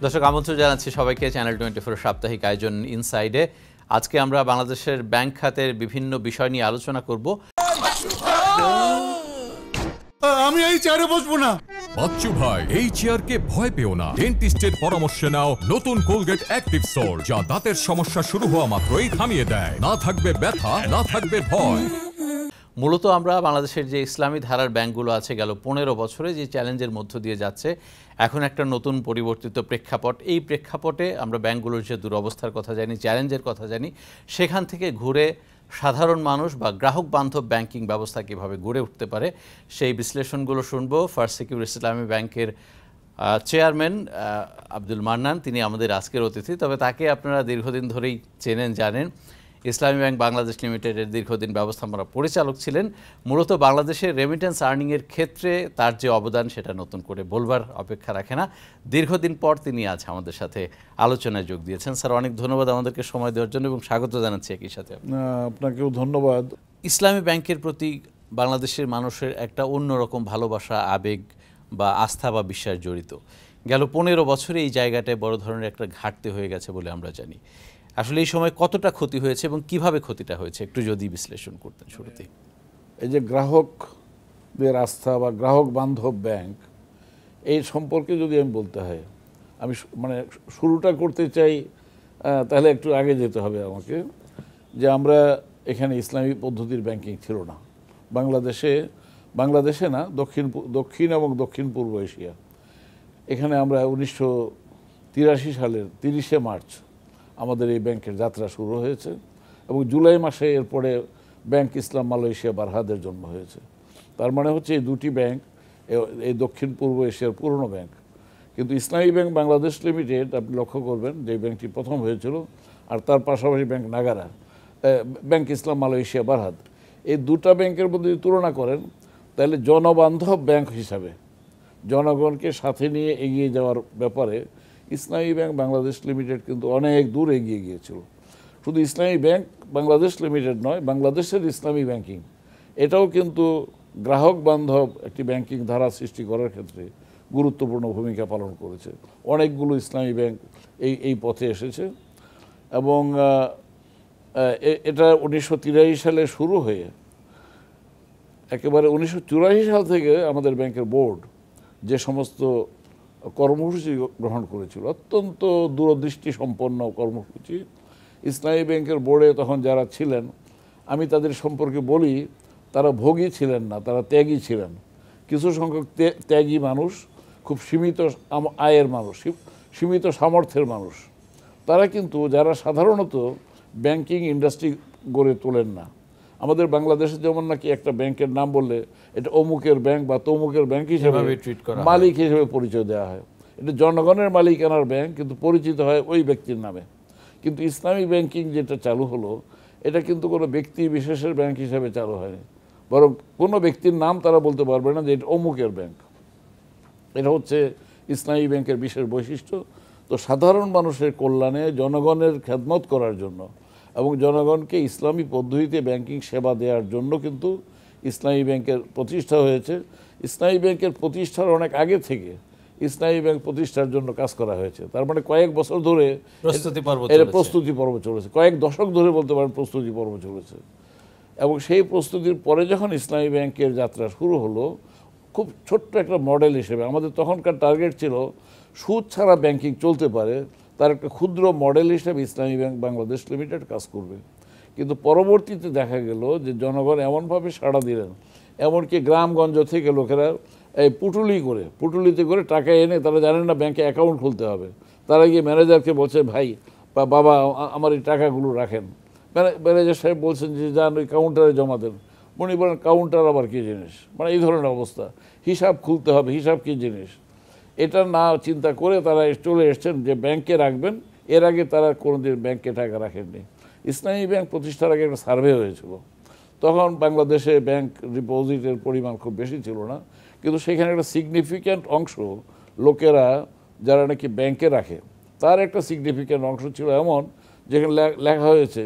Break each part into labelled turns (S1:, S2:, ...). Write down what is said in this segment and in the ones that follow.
S1: দর্শক আমন্ত্রণ জানাচ্ছি সবাইকে চ্যানেল 24 সাপ্তাহিক আয়োজন ইনসাইডে। আজকে আমরা বাংলাদেশের ব্যাংক খাতের বিভিন্ন বিষয় নিয়ে আলোচনা করব।
S2: আমি এই চেয়ারে বসবো না।
S3: বাচ্চু ভাই, এই চেয়ারকে ভয় পেও না। ডেন্টিস্টের পরামর্শ নাও নতুন কোলগেট অ্যাক্টিভ সোল, যা দাঁতের সমস্যা শুরু হওয়া মাত্রই থামিয়ে দেয়। না থাকবে ব্যথা, না থাকবে ভয়।
S1: মূলত আমরা বাংলাদেশের যে ইসলামী ধারার ব্যাংকগুলো আছে গেল 15 বছরে যে চ্যালেঞ্জের মধ্য দিয়ে যাচ্ছে, এখন একটা নতুন পরিবর্তিত প্রেক্ষাপট। এই প্রেক্ষাপটে আমরা ব্যাংকগুলোর যে দুরবস্থার কথা জানি, চ্যালেঞ্জের কথা জানি, সেখান থেকে ঘুরে সাধারণ মানুষ বা গ্রাহক বান্ধব ব্যাংকিং ব্যবস্থা কীভাবে গড়ে উঠতে পারে সেই বিশ্লেষণগুলো শুনবো। ফার্স্ট সিকিউর ইসলামী ব্যাংকের চেয়ারম্যান আব্দুল মান্নান, তিনি আমাদের আজকের অতিথি। তবে তাকে আপনারা দীর্ঘদিন ধরেই চেনেন, জানেন। ইসলামী ব্যাংক বাংলাদেশ লিমিটেডের দীর্ঘদিন ব্যবস্থাপনা পরিচালক ছিলেন। মূলত বাংলাদেশের রেমিটেন্স আর্নিংয়ের ক্ষেত্রে তার যে অবদান সেটা নতুন করে বলবার অপেক্ষা রাখে না। দীর্ঘদিন পর তিনি আজ আমাদের সাথে আলোচনায় যোগ দিয়েছেন। স্যার, অনেক ধন্যবাদ আমাদেরকে সময় দেওয়ার জন্য এবং স্বাগত জানাচ্ছি একই সাথে।
S2: আপনাকেও ধন্যবাদ।
S1: ইসলামী ব্যাংকের প্রতি বাংলাদেশের মানুষের একটা অন্যরকম ভালোবাসা, আবেগ বা আস্থা বা বিশ্বাস জড়িত। গেল 15 বছরে এই জায়গাটায় বড় ধরনের একটা ঘাটতি হয়ে গেছে বলে আমরা জানি। আসলে এই সময় কতটা ক্ষতি হয়েছে এবং কিভাবে ক্ষতিটা হয়েছে একটু যদি বিশ্লেষণ করতেন শুরুতেই।
S2: এই যে গ্রাহকদের আস্থা বা গ্রাহক বান্ধব ব্যাংক, এই সম্পর্কে যদি আমি বলতে হয়, আমি শুরুটা করতে চাই, তাহলে একটু আগে যেতে হবে আমাকে। যে আমরা এখানে ইসলামী পদ্ধতির ব্যাংকিং ছিল না বাংলাদেশে না, দক্ষিণ এবং দক্ষিণ পূর্ব এশিয়া। এখানে আমরা 1983 সালের 30শে মার্চ আমাদের এই ব্যাংকের যাত্রা শুরু হয়েছে এবং জুলাই মাসে এরপরে ব্যাংক ইসলাম মালয়েশিয়া বারহাদের জন্ম হয়েছে। তার মানে হচ্ছে এই দুটি ব্যাংক এই দক্ষিণ পূর্ব এশিয়ার পুরনো ব্যাংক। কিন্তু ইসলামী ব্যাংক বাংলাদেশ লিমিটেড, আপনি লক্ষ্য করবেন যে ব্যাংকটি প্রথম হয়েছিল, আর তার পাশাপাশি ব্যাংক নাগারা, ব্যাংক ইসলাম মালয়েশিয়া বারহাদ, এই দুটা ব্যাংকের মধ্যে যদি তুলনা করেন তাহলে জনবান্ধব ব্যাংক হিসাবে জনগণকে সাথে নিয়ে এগিয়ে যাওয়ার ব্যাপারে ইসলামী ব্যাংক বাংলাদেশ লিমিটেড কিন্তু অনেক দূর এগিয়ে গিয়েছিল। শুধু ইসলামী ব্যাংক বাংলাদেশ লিমিটেড নয়, বাংলাদেশের ইসলামী ব্যাংকিং এটাও কিন্তু গ্রাহক বান্ধব একটি ব্যাংকিং ধারা সৃষ্টি করার ক্ষেত্রে গুরুত্বপূর্ণ ভূমিকা পালন করেছে। অনেকগুলো ইসলামী ব্যাংক এই পথে এসেছে এবং এটা 1983 সালে শুরু হয়ে একেবারে 1984 সাল থেকে আমাদের ব্যাংকের বোর্ড যে সমস্ত কর্মসূচি গ্রহণ করেছিল, অত্যন্ত দূরদৃষ্টি সম্পন্ন কর্মসূচি। ইসলামী ব্যাংকের বোর্ডে তখন যারা ছিলেন, আমি তাদের সম্পর্কে বলি, তারা ভোগী ছিলেন না, তারা ত্যাগী ছিলেন। কিছু সংখ্যক ত্যাগী মানুষ, খুব সীমিত আয়ের মানুষ, সীমিত সামর্থ্যের মানুষ, তারা কিন্তু যারা সাধারণত ব্যাংকিং ইন্ডাস্ট্রি গড়ে তোলেন না। আমাদের বাংলাদেশে যেমন নাকি একটা ব্যাংকের নাম বললে এটা অমুকের ব্যাংক বা তমুকের ব্যাংক হিসেবে মালিক হিসেবে পরিচয় দেওয়া হয়। এটা জনগণের মালিকানার ব্যাংক, কিন্তু পরিচিত হয় ওই ব্যক্তির নামে। কিন্তু ইসলামী ব্যাংকিং যেটা চালু হলো, এটা কিন্তু কোনো ব্যক্তি বিশেষের ব্যাংক হিসেবে চালু হয়নি, বরং কোনো ব্যক্তির নাম তারা বলতে পারবে না যে এটা অমুকের ব্যাংক। এটা হচ্ছে ইসলামী ব্যাংকের বিশেষ বৈশিষ্ট্য। তো সাধারণ মানুষের কল্যাণে, জনগণের খেদমত করার জন্য এবং জনগণকে ইসলামী পদ্ধতিতে ব্যাংকিং সেবা দেওয়ার জন্য কিন্তু ইসলামী ব্যাংকের প্রতিষ্ঠা হয়েছে। ইসলামী ব্যাংকের প্রতিষ্ঠার অনেক আগে থেকে ইসলামী ব্যাংক প্রতিষ্ঠার জন্য কাজ করা হয়েছে। তার মানে কয়েক বছর ধরে প্রস্তুতি পর্ব চলেছে, কয়েক দশক ধরে বলতে পারেন প্রস্তুতি পর্ব চলেছে। এবং সেই প্রস্তুতির পরে যখন ইসলামী ব্যাংকের যাত্রা শুরু হলো, খুব ছোট্ট একটা মডেল হিসেবে আমাদের তখনকার টার্গেট ছিল সুদ ছাড়া ব্যাংকিং চলতে পারে, তার একটা ক্ষুদ্র মডেল হিসেবে ইসলামী ব্যাংক বাংলাদেশ লিমিটেড কাজ করবে। কিন্তু পরবর্তীতে দেখা গেল যে জনগণ এমনভাবে সাড়া দিলেন, এমনকি গ্রামগঞ্জ থেকে লোকেরা এই পুটুলিতে করে টাকা এনে, তারা জানেন না ব্যাংকে অ্যাকাউন্ট খুলতে হবে, তারা গিয়ে ম্যানেজারকে বলছে, ভাই বা বাবা আমার এই টাকাগুলো রাখেন। ম্যানেজার সাহেব বলছেন যে যান ওই কাউন্টারে জমা দেন। উনি বলেন কাউন্টার আবার কী জিনিস, মানে এই ধরনের অবস্থা, হিসাব খুলতে হবে, হিসাব কী জিনিস, এটা না চিন্তা করে তারা চলে এসছেন যে ব্যাংকে রাখবেন। এর আগে তারা কোনোদিন ব্যাংকে টাকা রাখেননি। ইসলামী ব্যাংক প্রতিষ্ঠার আগে একটা সার্ভে হয়েছিল, তখন বাংলাদেশে ব্যাংক ডিপোজিটের পরিমাণ খুব বেশি ছিল না, কিন্তু সেখানে একটা সিগনিফিক্যান্ট অংশ লোকেরা যারা নাকি ব্যাংকে রাখে, তার একটা সিগনিফিক্যান্ট অংশ ছিল এমন যেখানে লেখা হয়েছে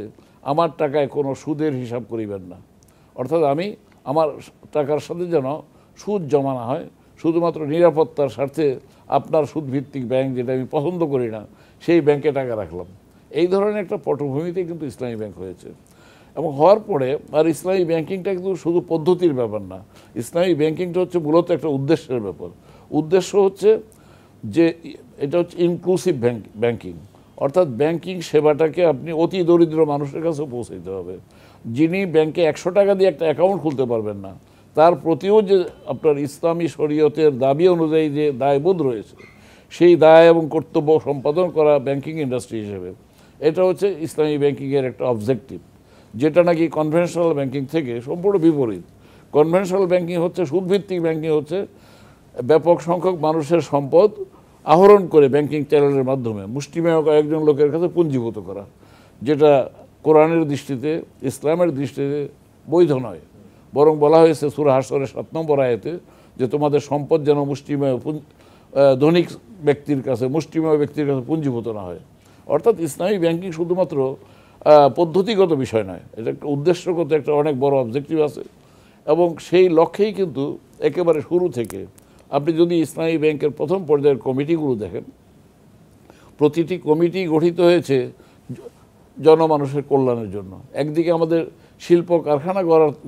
S2: আমার টাকায় কোনো সুদের হিসাব করিবেন না। অর্থাৎ আমার টাকার সাথে যেন সুদ জমা না হয়, শুধুমাত্র নিরাপত্তার স্বার্থে আপনার সুদভিত্তিক ব্যাংক, যেটা আমি পছন্দ করি না, সেই ব্যাংকে টাকা রাখলাম। এই ধরনের একটা পটভূমিতে কিন্তু ইসলামী ব্যাংক হয়েছে। এবং হওয়ার পরে আর ইসলামী ব্যাংকিংটা কিন্তু শুধু পদ্ধতির ব্যাপার না, ইসলামী ব্যাংকিংটা হচ্ছে মূলত একটা উদ্দেশ্যের ব্যাপার। উদ্দেশ্য হচ্ছে যে এটা হচ্ছে ইনক্লুসিভ ব্যাংকিং, অর্থাৎ ব্যাংকিং সেবাটাকে আপনি অতি দরিদ্র মানুষের কাছে পৌঁছে দিতে হবে। যিনি ব্যাংকে 100 টাকা দিয়ে একটা অ্যাকাউন্ট খুলতে পারবেন না, তার প্রতিও যে আপনার ইসলামী শরীয়তের দাবি অনুযায়ী যে দায়বোধ রয়েছে, সেই দায় এবং কর্তব্য সম্পাদন করা ব্যাংকিং ইন্ডাস্ট্রি হিসেবে, এটা হচ্ছে ইসলামী ব্যাংকিংয়ের একটা অবজেক্টিভ, যেটা নাকি কনভেনশনাল ব্যাংকিং থেকে সম্পূর্ণ বিপরীত। কনভেনশনাল ব্যাংকিং হচ্ছে, সুদভিত্তিক ব্যাংকিং হচ্ছে ব্যাপক সংখ্যক মানুষের সম্পদ আহরণ করে ব্যাংকিং চ্যানেলের মাধ্যমে মুষ্টিমেয় কয়েকজন লোকের কাছে পুঞ্জীভূত করা, যেটা কোরআনের দৃষ্টিতে, ইসলামের দৃষ্টিতে বৈধ নয়। বরং বলা হয়েছে সূরা হাশরের 7 নম্বর আয়াতে যে তোমাদের সম্পদ যেন মুষ্টিমেয় ধনিক ব্যক্তির কাছে, মুষ্টিমেয় ব্যক্তির কাছে পুঞ্জীভূত না হয়। অর্থাৎ ইসলামী ব্যাংকিং শুধুমাত্র পদ্ধতিগত বিষয় নয়, এটা একটা উদ্দেশ্যগত একটা অনেক বড় অবজেক্টিভ আছে। এবং সেই লক্ষ্যেই কিন্তু একেবারে শুরু থেকে আপনি যদি ইসলামী ব্যাংকের প্রথম পর্যায়ের কমিটিগুলো দেখেন, প্রতিটি কমিটি গঠিত হয়েছে জনমানুষের কল্যাণের জন্য। একদিকে আমাদের শিল্প কারখানা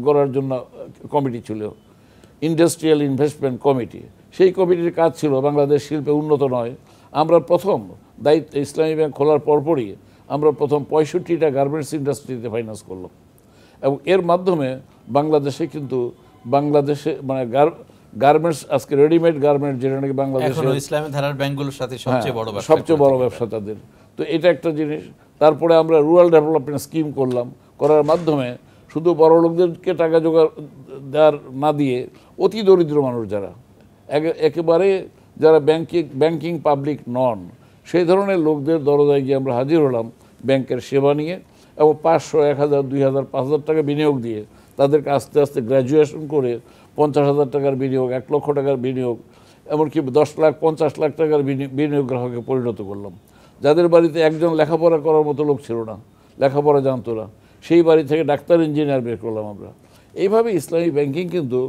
S2: গড়ার জন্য কমিটি ছিল, ইন্ডাস্ট্রিয়াল ইনভেস্টমেন্ট কমিটি। সেই কমিটির কাজ ছিল বাংলাদেশ শিল্পে উন্নত নয়। আমরা প্রথম দায়িত্ব ইসলামী ব্যাংক খোলার পরপরই আমরা প্রথম 65টা গার্মেন্টস ইন্ডাস্ট্রিতে ফাইন্যান্স করলাম। এবং এর মাধ্যমে বাংলাদেশে কিন্তু বাংলাদেশে মানে গার্মেন্টস, আজকে রেডিমেড গার্মেন্ট, যেটা নাকি বাংলাদেশে
S1: ইসলামী ধারার ব্যাংকগুলোর সাথে
S2: সবচেয়ে বড় ব্যবসা তাদের। তো এটা একটা জিনিস। তারপরে আমরা রুরাল ডেভেলপমেন্ট স্কিম করলাম, করার মাধ্যমে শুধু বড় লোকদেরকে টাকা জোগাড় দেওয়ার না দিয়ে অতি দরিদ্র মানুষ যারা একেবারে যারা ব্যাংকিং পাবলিক নন, সেই ধরনের লোকদের দরজায় গিয়ে আমরা হাজির হলাম ব্যাংকের সেবা নিয়ে। এবং 500, 1000, 2000, 5000 টাকা বিনিয়োগ দিয়ে তাদেরকে আস্তে আস্তে গ্র্যাজুয়েশন করে 50,000 টাকার বিনিয়োগ, 1 লক্ষ টাকার বিনিয়োগ, এমনকি 10 লাখ 50 লাখ টাকার বিনিয়োগ গ্রাহকে পরিণত করলাম। যাদের বাড়িতে একজন লেখাপড়া করার মতো লোক ছিল না, লেখাপড়া জানতো না, সেই বাড়ি থেকে ডাক্তার, ইঞ্জিনিয়ার বের করলাম আমরা। এইভাবে ইসলামী ব্যাংকিং কিন্তু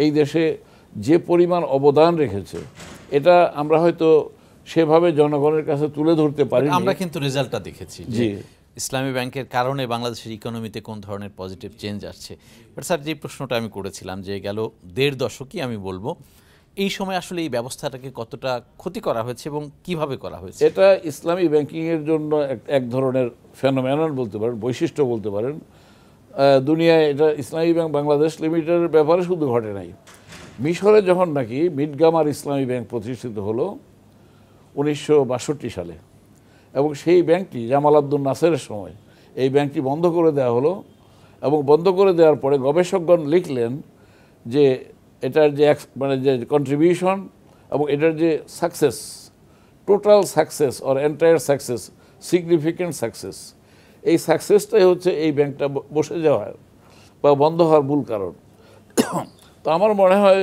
S2: এই দেশে যে পরিমাণ অবদান রেখেছে, এটা আমরা হয়তো সেভাবে জনগণের কাছে তুলে ধরতে পারি।
S1: আমরা কিন্তু রেজাল্টটা দেখেছি যে ইসলামী ব্যাংকের কারণে বাংলাদেশের ইকোনমিতে কোন ধরনের পজিটিভ চেঞ্জ আসছে। বাট স্যার, যে প্রশ্নটা আমি করেছিলাম যে গেল 1.5 দশকই আমি বলবো, এই সময় আসলে এই ব্যবস্থাটাকে কতটা ক্ষতি করা হয়েছে এবং কিভাবে করা হয়েছে?
S2: এটা ইসলামী ব্যাংকিংয়ের জন্য এক ধরনের ফেনোমেনন বলতে পারেন, বৈশিষ্ট্য বলতে পারেন। দুনিয়ায় এটা ইসলামী ব্যাংক বাংলাদেশ লিমিটেডের ব্যাপারে শুধু ঘটে নাই। মিশরে যখন নাকি মিডগামার ইসলামী ব্যাংক প্রতিষ্ঠিত হলো 1962 সালে, এবং সেই ব্যাংকটি জামাল আব্দুল নাসেরের সময় এই ব্যাংকটি বন্ধ করে দেওয়া হলো। এবং বন্ধ করে দেওয়ার পরে গবেষকগণ লিখলেন যে এটার যে মানে যে কন্ট্রিবিউশন এবং এটার যে success, total success or entire success, significant success, এই সাকসেসটাই হচ্ছে এই ব্যাংকটা বসে যাওয়ার বা বন্ধ হওয়ার মূল কারণ। তো আমার মনে হয়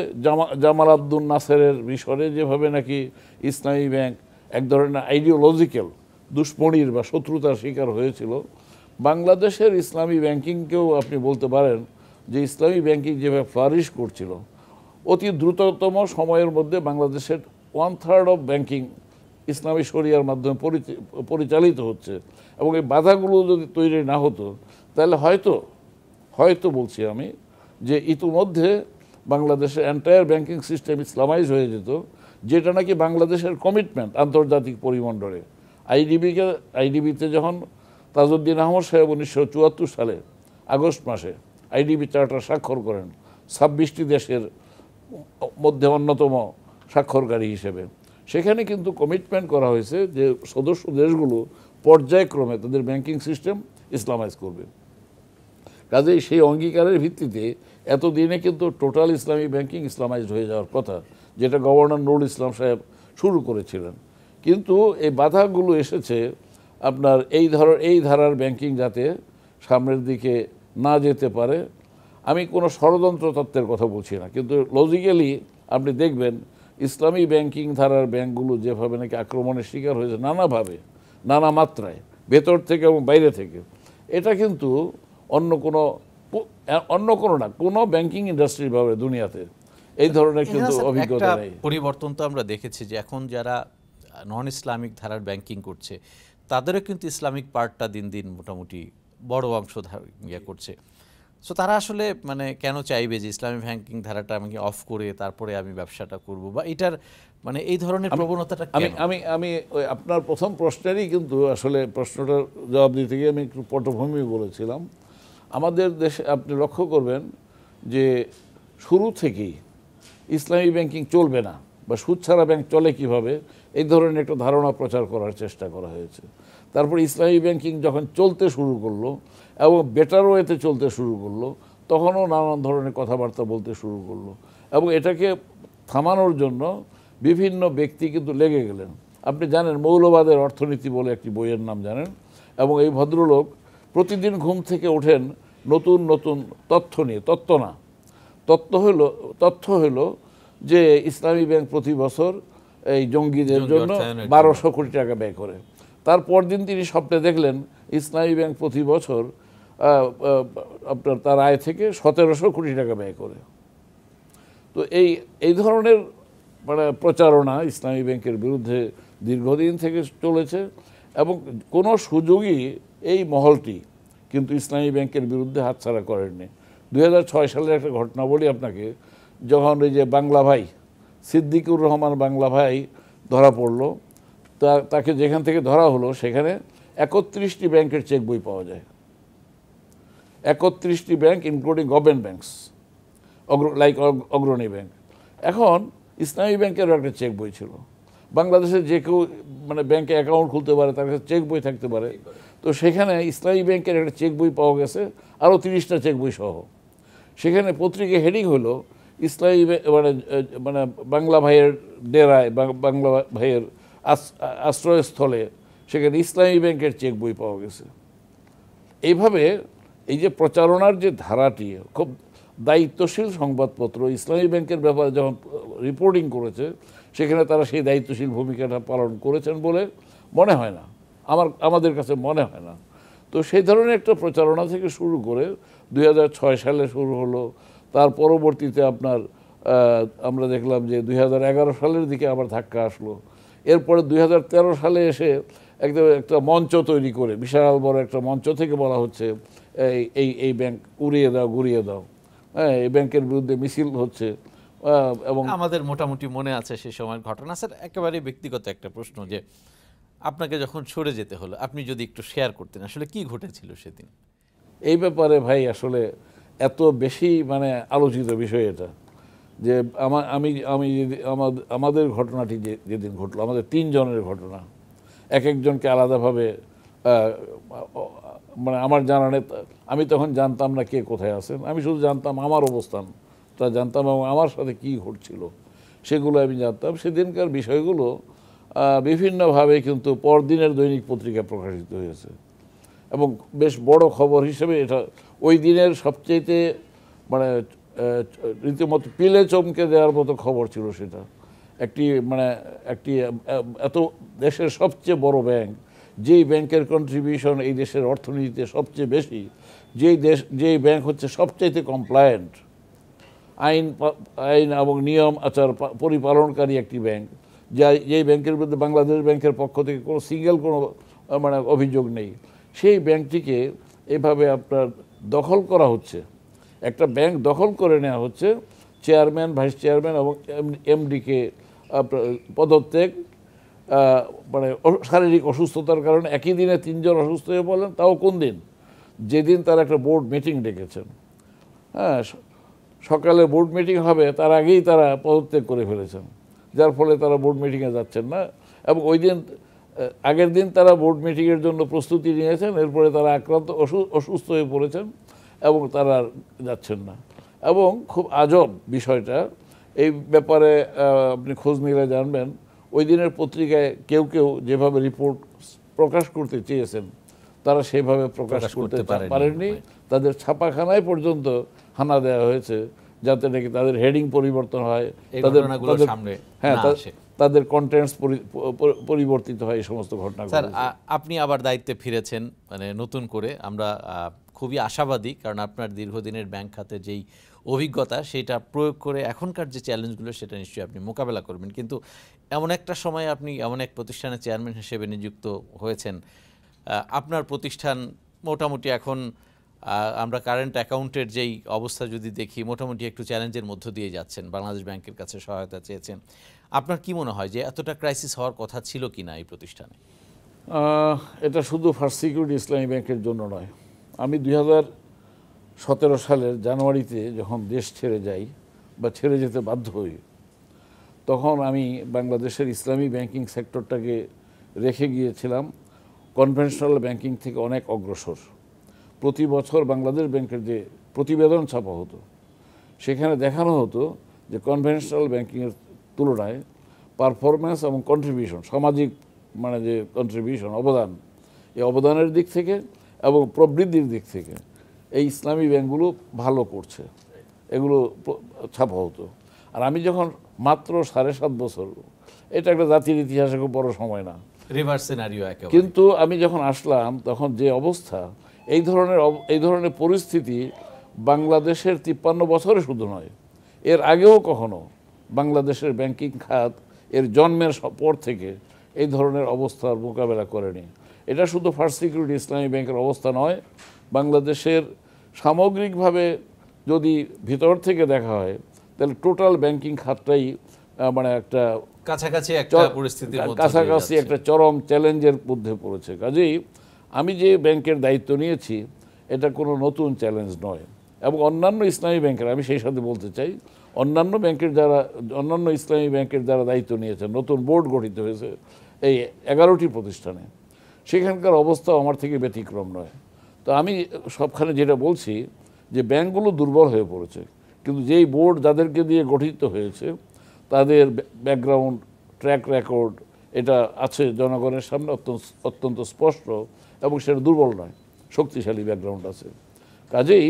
S2: জামাল আব্দুল নাসেরের মিশরে যেভাবে নাকি ইসলামী ব্যাংক এক ধরনের আইডিওলজিক্যাল দুশ্মনির বা শত্রুতার শিকার হয়েছিল, বাংলাদেশের ইসলামী ব্যাংকিংকেও আপনি বলতে পারেন যে ইসলামী ব্যাংকিং যেভাবে ফ্লারিশ করছিল, অতি দ্রুততম সময়ের মধ্যে বাংলাদেশের 1/3 অফ ব্যাংকিং ইসলামী শরিয়ার মাধ্যমে পরিচালিত হচ্ছে। এবং এই বাধাগুলো যদি তৈরি না হতো, তাহলে হয়তো বলছি আমি যে ইতিমধ্যে বাংলাদেশের এন্টায়ার ব্যাংকিং সিস্টেম ইসলামাইজ হয়ে যেত, যেটা নাকি বাংলাদেশের কমিটমেন্ট আন্তর্জাতিক পরিমণ্ডলে। আইডিবিতে যখন তাজউদ্দিন আহমদ সাহেব 1974 সালে আগস্ট মাসে আইডিবি চার্টার স্বাক্ষর করেন 26টি দেশের মধ্যে অন্যতম স্বাক্ষরকারী হিসেবে, সেখানে কিন্তু কমিটমেন্ট করা হয়েছে যে সদস্য দেশগুলো পর্যায়ক্রমে তাদের ব্যাংকিং সিস্টেম ইসলামাইজ করবে। কাজেই সেই অঙ্গীকারের ভিত্তিতে এতদিনে কিন্তু টোটাল ইসলামী ব্যাংকিং ইসলামাইজড হয়ে যাওয়ার কথা, যেটা গভর্নর নুরুল ইসলাম সাহেব শুরু করেছিলেন। কিন্তু এই বাধাগুলো এসেছে আপনার এই ধারার ব্যাংকিং যাতে সামনের দিকে না যেতে পারে। আমি কোনো ষড়যন্ত্র তত্ত্বের কথা বলছি না, কিন্তু লজিক্যালি আপনি দেখবেন ইসলামী ব্যাংকিং ধারার ব্যাংকগুলো যেভাবে নাকি আক্রমণের শিকার হয়েছে নানাভাবে, নানা মাত্রায়, ভেতর থেকে এবং বাইরে থেকে, এটা কিন্তু অন্য কোনো না, কোনো ব্যাংকিং ইন্ডাস্ট্রির ভাবে দুনিয়াতে এই ধরনের কিন্তু
S1: একটা
S2: অভিজ্ঞতা নেই।
S1: পরিবর্তন তো আমরা দেখেছি যে এখন যারা নন ইসলামিক ধারার ব্যাংকিং করছে তাদেরও কিন্তু ইসলামিক পার্টটা দিন দিন মোটামুটি বড় অংশ ইয়ে করছে। সো তারা আসলে মানে কেন চাইবে যে ইসলামী ব্যাংকিং ধারাটা আমি অফ করে তারপরে আমি ব্যবসাটা করব, বা এটার মানে এই ধরনের প্রবণতাটা কেন?
S2: আমি ওই আপনার প্রথম প্রশ্নেরই কিন্তু আসলে প্রশ্নটার জবাব দিতে গিয়ে আমি একটু পটভূমি বলেছিলাম। আমাদের দেশে আপনি লক্ষ্য করবেন যে শুরু থেকেই ইসলামী ব্যাংকিং চলবে না বা সুদ ছাড়া ব্যাংক চলে কিভাবে, এই ধরনের একটা ধারণা প্রচার করার চেষ্টা করা হয়েছে। তারপর ইসলামী ব্যাংকিং যখন চলতে শুরু করলো এবং বেটার ওয়েতে চলতে শুরু করলো, তখনও নানান ধরনের কথাবার্তা বলতে শুরু করলো এবং এটাকে থামানোর জন্য বিভিন্ন ব্যক্তি কিন্তু লেগে গেলেন। আপনি জানেন মৌলবাদের অর্থনীতি বলে একটি বইয়ের নাম জানেন, এবং এই ভদ্রলোক প্রতিদিন ঘুম থেকে ওঠেন নতুন নতুন তথ্য নিয়ে। তথ্য হলো যে ইসলামী ব্যাংক প্রতি বছর এই জঙ্গিদের জন্য 1200 কোটি টাকা ব্যয় করে। তারপর দিন তিনি স্বপ্নে দেখলেন ইসলামী ব্যাংক প্রতি বছর আপনার তার আয় থেকে 1700 কোটি টাকা ব্যয় করে। তো এই ধরনের মানে প্রচারণা ইসলামী ব্যাংকের বিরুদ্ধে দীর্ঘদিন থেকে চলেছে এবং কোনো সুযোগই এই মহলটি কিন্তু ইসলামী ব্যাংকের বিরুদ্ধে হাতছাড়া করেননি। 2006 সালের একটা ঘটনা বলি আপনাকে, যখন ওই যে বাংলা ভাই সিদ্দিকুর রহমান বাংলা ভাই ধরা পড়লো, তাকে যেখান থেকে ধরা হলো সেখানে 31টি ব্যাংকের চেক বই পাওয়া যায়। 31টি bank including government banks like Agrani bank. এখন ইসলামী ব্যাংকেরও একটা চেক বই ছিল। বাংলাদেশে যে কেউ মানে ব্যাংকে অ্যাকাউন্ট খুলতে পারে, তার কাছে চেক বই থাকতে পারে। তো সেখানে ইসলামী ব্যাংকের একটা চেক বই পাওয়া গেছে, আরও 30টা চেক বই সহ। সেখানে পত্রিকায় হেডিং হলো ইসলামী মানে বাংলা ভাইয়ের ডেরায় বাংলা ভাইয়ের আশ্রয়স্থলে সেখানে ইসলামী ব্যাংকের চেক বই পাওয়া গেছে। এইভাবে এই যে প্রচারণার যে ধারাটি, খুব দায়িত্বশীল সংবাদপত্র ইসলামী ব্যাংকের ব্যাপারে যখন রিপোর্টিং করেছে, সেখানে তারা সেই দায়িত্বশীল ভূমিকাটা পালন করেছেন বলে মনে হয় না, আমাদের কাছে মনে হয় না। তো সেই ধরনের একটা প্রচারণা থেকে শুরু করে 2006 সালে শুরু হলো। তার পরবর্তীতে আপনার আমরা দেখলাম যে 2011 সালের দিকে আবার ধাক্কা আসলো। এরপরে 2013 সালে এসে একটা মঞ্চ তৈরি করে, বিশাল বড় একটা মঞ্চ থেকে বলা হচ্ছে এই ব্যাংক উড়িয়ে দাও, গুড়িয়ে দাও। হ্যাঁ, এই ব্যাংকের বিরুদ্ধে মিছিল হচ্ছে। এবং
S1: আমাদের মোটামুটি মনে আছে সেই সময়ের ঘটনা। স্যার, একেবারে ব্যক্তিগত একটা প্রশ্ন, যে আপনাকে যখন সরে যেতে হলো, আপনি যদি একটু শেয়ার করতেন আসলে কি ঘটেছিল সেদিন?
S2: এই ব্যাপারে ভাই আসলে এত বেশি মানে আলোচিত বিষয় এটা, যে আমাদের ঘটনাটি যেদিন ঘটলো, আমাদের 3 জনের ঘটনা, এক একজনকে আলাদাভাবে মানে আমার জানা নেই। আমি তখন জানতাম না কে কোথায় আছেন, আমি শুধু জানতাম আমার অবস্থানটা জানতাম এবং আমার সাথে কি ঘটছিল সেগুলো আমি জানতাম। সেদিনকার বিষয়গুলো বিভিন্নভাবে কিন্তু পরদিনের দৈনিক পত্রিকা প্রকাশিত হয়েছে এবং বেশ বড় খবর হিসেবে এটা ওই দিনের সবচেয়ে মানে রীতিমতো পিলে চমকে দেওয়ার মতো খবর ছিল সেটা। একটি এত দেশের সবচেয়ে বড় ব্যাংক, যেই ব্যাংকের কন্ট্রিবিউশন এই দেশের অর্থনীতিতে সবচেয়ে বেশি, যেই ব্যাংক হচ্ছে সবচাইতে কমপ্লায়েন্ট, আইন এবং নিয়ম আচার পরিপালনকারী একটি ব্যাংক, যেই ব্যাংকের বিরুদ্ধে বাংলাদেশ ব্যাংকের পক্ষ থেকে কোনো মানে অভিযোগ নেই, সেই ব্যাংকটিকে এভাবে আপনার দখল করা হচ্ছে। একটা ব্যাংক দখল করে নেওয়া হচ্ছে, চেয়ারম্যান, ভাইস চেয়ারম্যান এবং এমডিকে পদত্যাগ, মানে শারীরিক অসুস্থতার কারণে একই দিনে 3 জন অসুস্থ হয়ে পড়লেন। তাও কোন দিন? যেদিন তারা একটা বোর্ড মিটিং ডেকেছেন। হ্যাঁ, সকালে বোর্ড মিটিং হবে, তার আগেই তারা পদত্যাগ করে ফেলেছেন, যার ফলে তারা বোর্ড মিটিংয়ে যাচ্ছেন না। এবং ওই দিন আগের দিন তারা বোর্ড মিটিংয়ের জন্য প্রস্তুতি নিয়েছেন, এরপরে তারা অসুস্থ হয়ে পড়েছেন এবং তারা যাচ্ছেন না। এবং খুব আজব বিষয়টা, এই ব্যাপারে আপনি খোঁজ নিলে জানবেন, ওই দিনের পত্রিকায় কেউ যেভাবে রিপোর্ট প্রকাশ করতে চেয়েছেন তারা সেভাবে প্রকাশ করতে পারেননি। তাদের ছাপাখানায় পর্যন্ত হানা দেওয়া হয়েছে যাতে নাকি তাদের হেডিং পরিবর্তন হয়, তাদের কন্টেন্টস পরিবর্তিত হয়, এই সমস্ত ঘটনা।
S1: স্যার, আপনি আবার দায়িত্বে ফিরেছেন মানে নতুন করে, আমরা খুবই আশাবাদী, কারণ আপনার দীর্ঘদিনের ব্যাংক খাতের যেই অভিজ্ঞতা সেটা প্রয়োগ করে এখনকার যে চ্যালেঞ্জগুলো সেটা নিশ্চয়ই আপনি মোকাবেলা করবেন। কিন্তু এমন একটা সময় আপনি এমন এক প্রতিষ্ঠানের চেয়ারম্যান হিসেবে নিযুক্ত হয়েছেন, আপনার প্রতিষ্ঠান মোটামুটি এখন আমরা কারেন্ট অ্যাকাউন্টের যেই অবস্থা যদি দেখি, মোটামুটি একটু চ্যালেঞ্জের মধ্য দিয়ে যাচ্ছেন, বাংলাদেশ ব্যাংকের কাছে সহায়তা চেয়েছেন। আপনার কি মনে হয় যে এতটা ক্রাইসিস হওয়ার কথা ছিল কি না এই প্রতিষ্ঠানে?
S2: এটা শুধু ফার্স্ট সিকিউরিটি ইসলামী ব্যাংকের জন্য নয়। আমি 2017 সালের জানুয়ারিতে যখন দেশ ছেড়ে যাই বা ছেড়ে যেতে বাধ্য হই, তখন আমি বাংলাদেশের ইসলামী ব্যাংকিং সেক্টরটাকে রেখে গিয়েছিলাম কনভেনশনাল ব্যাংকিং থেকে অনেক অগ্রসর। প্রতি বছর বাংলাদেশ ব্যাংকের যে প্রতিবেদন ছাপা হতো, সেখানে দেখানো হতো যে কনভেনশনাল ব্যাংকিংয়ের তুলনায় পারফরম্যান্স এবং কন্ট্রিবিউশন, সামাজিক মানে যে কন্ট্রিবিউশন, অবদান, এই অবদানের দিক থেকে এবং প্রবৃদ্ধির দিক থেকে এই ইসলামী ব্যাংকগুলো ভালো করছে, এগুলো ছাপা হতো। আর আমি যখন মাত্র 7.5 বছর, এটা একটা জাতির ইতিহাসে খুব বড় সময় না,
S1: রিভার্স সিনারিও একেবারে।
S2: কিন্তু আমি যখন আসলাম তখন যে অবস্থা, এই ধরনের পরিস্থিতি বাংলাদেশের 53 বছরে শুধু নয়, এর আগেও কখনো বাংলাদেশের ব্যাংকিং খাত এর জন্মের পর থেকে এই ধরনের অবস্থার মোকাবেলা করেনি। এটা শুধু ফার্স্ট সিকিউরিটি ইসলামী ব্যাংকের অবস্থা নয়, বাংলাদেশের সামগ্রিকভাবে যদি ভিতর থেকে দেখা হয় তাহলে টোটাল ব্যাংকিং খাতটাই মানে একটা
S1: কাছাকাছি
S2: একটা চরম চ্যালেঞ্জের মধ্যে পড়েছে। কাজেই আমি যে ব্যাংকের দায়িত্ব নিয়েছি এটা কোনো নতুন চ্যালেঞ্জ নয়। এবং অন্যান্য ইসলামী ব্যাংকের, আমি সেই সাথে বলতে চাই, অন্যান্য ইসলামী ব্যাংকের যারা দায়িত্ব নিয়েছেন, নতুন বোর্ড গঠিত হয়েছে এই 11টি প্রতিষ্ঠানে, সেখানকার অবস্থা আমার থেকে ব্যতিক্রম নয়। তো আমি সবখানে যেটা বলছি যে ব্যাংকগুলো দুর্বল হয়ে পড়েছে, কিন্তু যেই বোর্ড যাদেরকে দিয়ে গঠিত হয়েছে তাদের ব্যাকগ্রাউন্ড, ট্র্যাক রেকর্ড এটা আছে জনগণের সামনে অত্যন্ত স্পষ্ট, এবং সেটা দুর্বল নয়, শক্তিশালী ব্যাকগ্রাউন্ড আছে। কাজেই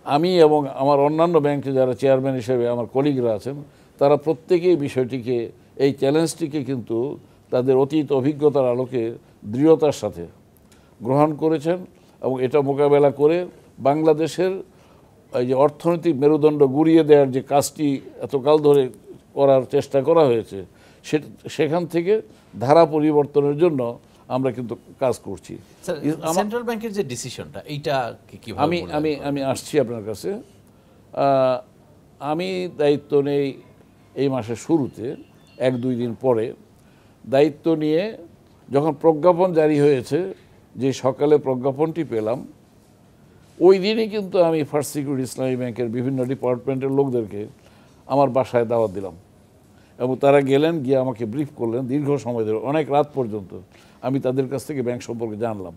S2: আমি এবং আমার অন্যান্য ব্যাংকে যারা চেয়ারম্যান হিসেবে আমার কলিগরা আছেন, তারা প্রত্যেকেই বিষয়টিকে, এই চ্যালেঞ্জটিকে কিন্তু তাদের অতীত অভিজ্ঞতার আলোকে দৃঢ়তার সাথে গ্রহণ করেছেন, এবং এটা মোকাবেলা করে বাংলাদেশের এই যে অর্থনৈতিক মেরুদণ্ড গুঁড়িয়ে দেওয়ার যে কাজটি এতকাল ধরে করার চেষ্টা করা হয়েছে, সেখান থেকে ধারা পরিবর্তনের জন্য আমরা কিন্তু কাজ করছি।
S1: সেন্ট্রাল ব্যাংকের যে ডিসিশনটা, এইটা কিভাবে?
S2: আমি আসছি আপনার কাছে। আমি দায়িত্ব নেই এই মাসের শুরুতে, 1-2 দিন পরে দায়িত্ব নিয়ে যখন প্রজ্ঞাপন জারি হয়েছে, যে সকালে প্রজ্ঞাপনটি পেলাম, ওই দিনই কিন্তু আমি ফার্স্ট সিকিউরিটি ইসলামী ব্যাংকের বিভিন্ন ডিপার্টমেন্টের লোকদেরকে আমার বাসায় দাওয়াত দিলাম, এবং তারা গেলেন, গিয়ে আমাকে ব্রিফ করলেন দীর্ঘ সময় ধরে, অনেক রাত পর্যন্ত আমি তাদের কাছ থেকে ব্যাংক সম্পর্কে জানলাম।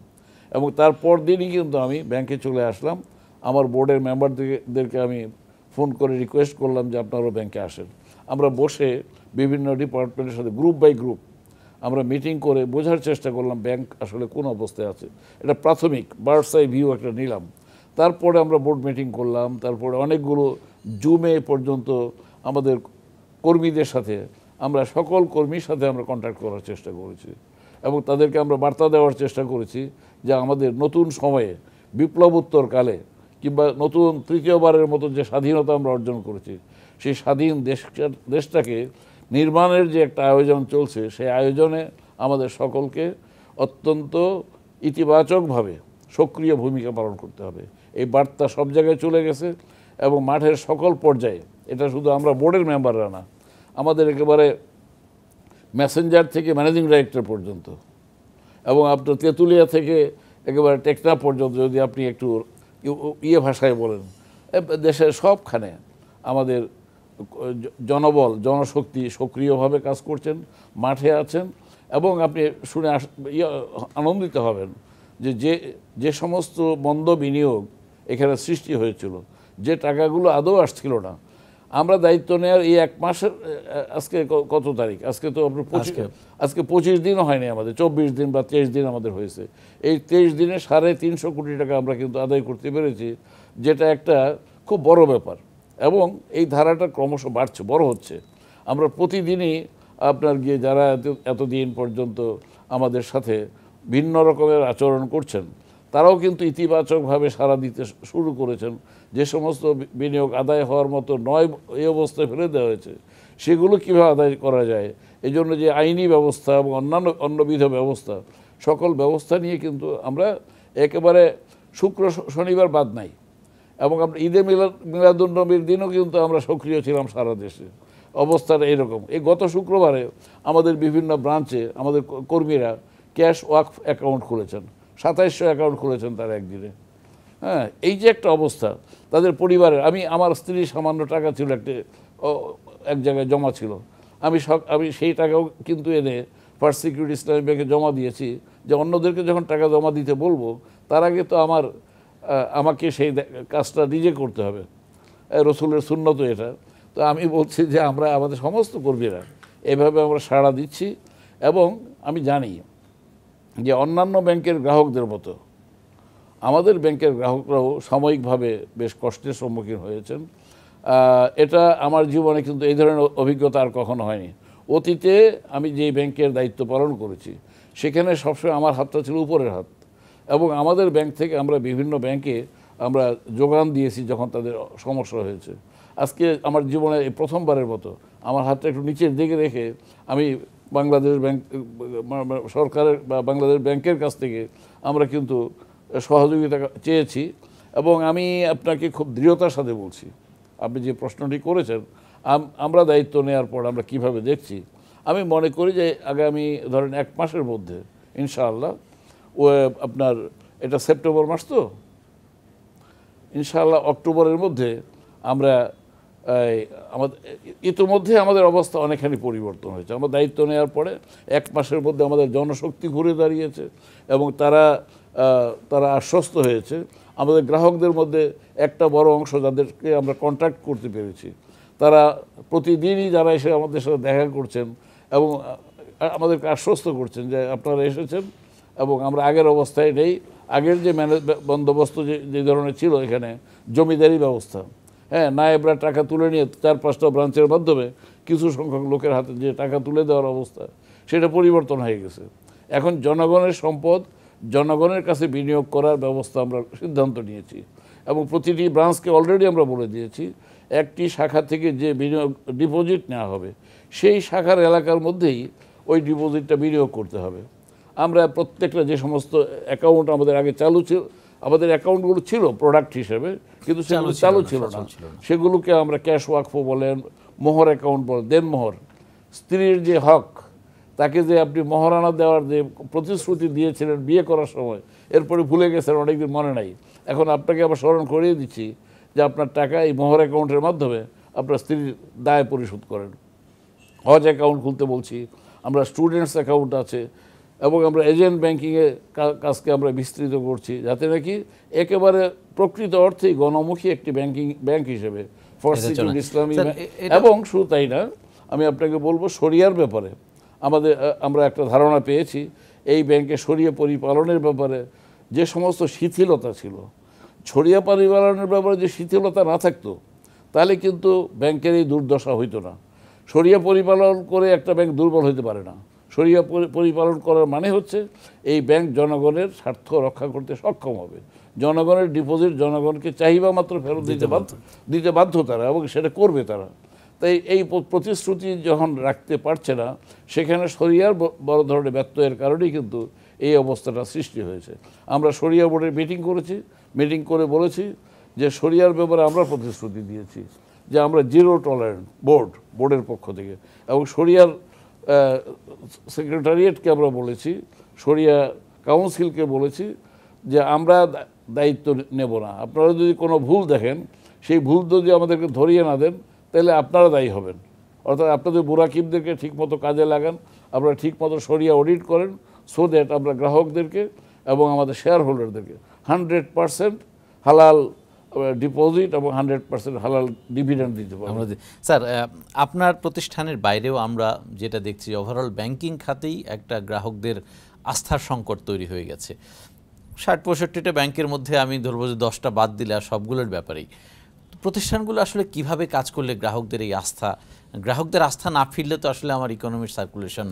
S2: এবং তারপর দিনই কিন্তু আমি ব্যাংকে চলে আসলাম। আমার বোর্ডের মেম্বারদেরকে আমি ফোন করে রিকোয়েস্ট করলাম যে আপনারাও ব্যাংকে আসেন। আমরা বসে বিভিন্ন ডিপার্টমেন্টের সাথে গ্রুপ বাই গ্রুপ আমরা মিটিং করে বোঝার চেষ্টা করলাম ব্যাংক আসলে কোন অবস্থায় আছে। এটা প্রাথমিক বার্ডস আই ভিউ একটা নিলাম। তারপরে আমরা বোর্ড মিটিং করলাম, তারপরে অনেকগুলো জুমে পর্যন্ত আমাদের কর্মীদের সাথে, আমরা সকল কর্মীর সাথে আমরা কন্ট্যাক্ট করার চেষ্টা করেছি, এবং তাদেরকে আমরা বার্তা দেওয়ার চেষ্টা করেছি যে আমাদের নতুন সময়ে, বিপ্লবোত্তর কালে, কিংবা নতুন তৃতীয়বারের মতো যে স্বাধীনতা আমরা অর্জন করেছি, সেই স্বাধীন দেশটাকে নির্মাণের যে একটা আয়োজন চলছে, সেই আয়োজনে আমাদের সকলকে অত্যন্ত ইতিবাচকভাবে সক্রিয় ভূমিকা পালন করতে হবে। এই বার্তা সব জায়গায় চলে গেছে, এবং মাঠের সকল পর্যায়ে, এটা শুধু আমরা বোর্ডের মেম্বাররা না, আমাদের একেবারে মেসেঞ্জার থেকে ম্যানেজিং ডাইরেক্টর পর্যন্ত, এবং আপনার তেঁতুলিয়া থেকে একেবারে টেকনাফ পর্যন্ত, যদি আপনি একটু ভাষায় বলেন, দেশের সবখানে আমাদের জনবল, জনশক্তি সক্রিয়ভাবে কাজ করছেন, মাঠে আছেন। এবং আপনি শুনে আনন্দিত হবেন যে সমস্ত মন্দ বিনিয়োগ এখানে সৃষ্টি হয়েছিল, যে টাকাগুলো আদৌ আসছিল না, আমরা দায়িত্ব নেওয়ার এই 1 মাসের, আজকে কত তারিখ, আজকে তো আপনার আজকে 25 দিনও হয়নি, আমাদের 24 দিন বা 23 দিন আমাদের হয়েছে। এই 23 দিনে 350 কোটি টাকা আমরা কিন্তু আদায় করতে পেরেছি, যেটা একটা খুব বড় ব্যাপার। এবং এই ধারাটা ক্রমশ বাড়ছে, বড় হচ্ছে। আমরা প্রতিদিনই আপনার গিয়ে যারা এতদিন পর্যন্ত আমাদের সাথে ভিন্ন রকমের আচরণ করছেন, তারাও কিন্তু ইতিবাচকভাবে সাড়া দিতে শুরু করেছেন। যে সমস্ত বিনিয়োগ আদায় হওয়ার মতো নয় এই অবস্থায় ফেলে দেওয়া হয়েছে, সেগুলো কীভাবে আদায় করা যায়, এই জন্য যে আইনি ব্যবস্থা এবং অন্যবিধ ব্যবস্থা, সকল ব্যবস্থা নিয়ে কিন্তু আমরা একেবারে শুক্র শনিবার বাদ নাই। এবং আমরা ঈদে মিলাদুন্নবীর দিনও কিন্তু আমরা সক্রিয় ছিলাম সারা দেশে। অবস্থাটা এরকম। এই গত শুক্রবারে আমাদের বিভিন্ন ব্রাঞ্চে আমাদের কর্মীরা ক্যাশ ওয়াকফ অ্যাকাউন্ট খুলেছেন, 2700 অ্যাকাউন্ট খুলেছেন তারা একদিনে। হ্যাঁ, এই যে একটা অবস্থা তাদের পরিবারের। আমার স্ত্রী সামান্য টাকা ছিল এক জায়গায় জমা ছিল, আমি সেই টাকাও কিন্তু এনে ফার্স্ট সিকিউরিটি ইসলামী ব্যাংকে জমা দিয়েছি, যে অন্যদেরকে যখন টাকা জমা দিতে বলবো তার আগে তো আমাকে সেই কাজটা নিজে করতে হবে। রসুলের সুন্নত এটা। তো আমি বলছি যে আমরা আমাদের সমস্ত কর্মীরা এভাবে আমরা সাড়া দিচ্ছি। এবং আমি জানি যে অন্যান্য ব্যাংকের গ্রাহকদের মতো আমাদের ব্যাংকের গ্রাহকরাও সাময়িকভাবে বেশ কষ্টের সম্মুখীন হয়েছেন। এটা আমার জীবনে কিন্তু এই ধরনের অভিজ্ঞতা আর কখনো হয়নি। অতীতে আমি যে ব্যাংকের দায়িত্ব পালন করেছি সেখানে সবসময় আমার হাতটা ছিল উপরের হাত, এবং আমাদের ব্যাংক থেকে আমরা বিভিন্ন ব্যাংকে আমরা যোগান দিয়েছি যখন তাদের সমস্যা হয়েছে। আজকে আমার জীবনে এই প্রথমবারের মতো আমার হাতটা একটু নিচের দিকে রেখে আমি বাংলাদেশ ব্যাংক সরকারের বা বাংলাদেশ ব্যাংকের কাছ থেকে আমরা কিন্তু সহযোগিতা চেয়েছি। এবং আমি আপনাকে খুব দৃঢ়তার সাথে বলছি, আপনি যে প্রশ্নটি করেছেন আমরা দায়িত্ব নেওয়ার পর আমরা কিভাবে দেখছি, আমি মনে করি যে আগামী ধরেন 1 মাসের মধ্যে ইনশাআল্লাহ আপনার এটা সেপ্টেম্বর মাস, তো ইনশাআল্লাহ অক্টোবরের মধ্যে আমরা ইতিমধ্যে আমাদের অবস্থা অনেকখানি পরিবর্তন হয়েছে। আমরা দায়িত্ব নেওয়ার পরে 1 মাসের মধ্যে আমাদের জনশক্তি ঘুরে দাঁড়িয়েছে এবং তারা আশ্বস্ত হয়েছে। আমাদের গ্রাহকদের মধ্যে একটা বড় অংশ যাদেরকে আমরা কন্ট্যাক্ট করতে পেরেছি, তারা প্রতিদিনই যারা এসে আমাদের সাথে দেখা করছেন এবং আমাদেরকে আশ্বস্ত করছেন যে আপনারা এসেছেন এবং আমরা আগের অবস্থায় নেই। আগের যে বন্দোবস্ত যে ধরনের ছিল এখানে জমিদারি ব্যবস্থা, হ্যাঁ, নায়েবরা টাকা তুলে নিয়ে 4-5টা ব্রাঞ্চের মাধ্যমে কিছু সংখ্যক লোকের হাতে যে টাকা তুলে দেওয়ার অবস্থা, সেটা পরিবর্তন হয়ে গেছে। এখন জনগণের সম্পদ জনগণের কাছে বিনিয়োগ করার ব্যবস্থা আমরা সিদ্ধান্ত নিয়েছি এবং প্রতিটি ব্রাঞ্চকে অলরেডি আমরা বলে দিয়েছি একটি শাখা থেকে যে ডিপোজিট নেওয়া হবে সেই শাখার এলাকার মধ্যেই ওই ডিপোজিটটা বিনিয়োগ করতে হবে। আমরা প্রত্যেকটা যে সমস্ত অ্যাকাউন্ট আমাদের আগে চালু ছিল, আমাদের অ্যাকাউন্টগুলো ছিল প্রোডাক্ট হিসেবে, কিন্তু সেগুলো চালু ছিল না, সেগুলোকে আমরা ক্যাশ ওয়াকফ বলেন, মোহর অ্যাকাউন্ট বলেন, দেনমোহর, স্ত্রীর যে হক তাকে যে আপনি মহারানা দেওয়ার যে প্রতিশ্রুতি দিয়েছিলেন বিয়ে করার সময়, এরপরে ভুলে গেছেন, অনেকদিন মনে নাই। এখন আপনাকে আবার স্মরণ করিয়ে দিচ্ছি যে আপনার টাকা এই মোহর অ্যাকাউন্টের মাধ্যমে আপনার স্ত্রীর দায় পরিশোধ করেন। হজ অ্যাকাউন্ট খুলতে বলছি, আমরা স্টুডেন্টস অ্যাকাউন্ট আছে এবং আমরা এজেন্ট ব্যাংকিংয়ের কাজকে আমরা বিস্তৃত করছি, যাতে নাকি একেবারে প্রকৃত অর্থেই গণমুখী একটি ব্যাংক হিসেবে ফার্স্ট সিকিউরিটি ইসলামী। এবং শুধু তাই না, আমি আপনাকে বলবো শরিয়ার ব্যাপারে আমরা একটা ধারণা পেয়েছি। এই ব্যাংকে শরিয়া পরিপালনের ব্যাপারে যে সমস্ত শিথিলতা ছিল, শরিয়া পরিপালনের ব্যাপারে যে শিথিলতা না থাকতো তাহলে কিন্তু ব্যাংকের এই দুর্দশা হইতো না। শরিয়া পরিপালন করে একটা ব্যাংক দুর্বল হতে পারে না। শরিয়া পরিপালন করার মানে হচ্ছে এই ব্যাংক জনগণের স্বার্থ রক্ষা করতে সক্ষম হবে, জনগণের ডিপোজিট জনগণকে চাহিদা মাত্র ফেরত দিতে বাধ্য তারা, এবং সেটা করবে তারা। তাই এই প্রতিশ্রুতি যখন রাখতে পারছে না, সেখানে শরিয়ার বড় ধরনের ব্যত্যয়ের কারণেই কিন্তু এই অবস্থাটা সৃষ্টি হয়েছে। আমরা শরিয়া বোর্ডের মিটিং করে বলেছি যে শরিয়ার ব্যাপারে আমরা প্রতিশ্রুতি দিয়েছি যে আমরা জিরো টলারেন্স বোর্ডের পক্ষ থেকে, এবং শরিয়ার সেক্রেটারিয়েটকে আমরা বলেছি, শরিয়া কাউন্সিলকে বলেছি যে আমরা দায়িত্ব নেব না। আপনারা যদি কোনো ভুল দেখেন, সেই ভুল যদি আমাদেরকে ধরিয়ে না দেন, তাহলে আপনারা দায়ী হবেন। অর্থাৎ আপনাদের মুরাকিবদেরকে ঠিকমতো কাজে লাগান, আপনারা ঠিকমতো শরিয়া অডিট করেন, সো দ্যাট আমরা গ্রাহকদেরকে এবং আমাদের শেয়ার হোল্ডারদেরকে 100% হালাল ডিপোজিট এবং 100% হালাল ডিভিডেন্ড দিতে পারবো।
S1: স্যার, আপনার প্রতিষ্ঠানের বাইরেও আমরা যেটা দেখছি, ওভারঅল ব্যাংকিং খাতেই একটা গ্রাহকদের আস্থার সংকট তৈরি হয়ে গেছে। 60-65টা ব্যাংকের মধ্যে আমি ধরবো যে 10টা বাদ দিলে আর সবগুলোর ব্যাপারেই প্রতিষ্ঠানগুলো আসলে কিভাবে কাজ করলে গ্রাহকদের এই গ্রাহকদের আস্থা না ফিরলে তো আসলে আমার ইকোনমিক সার্কুলেশন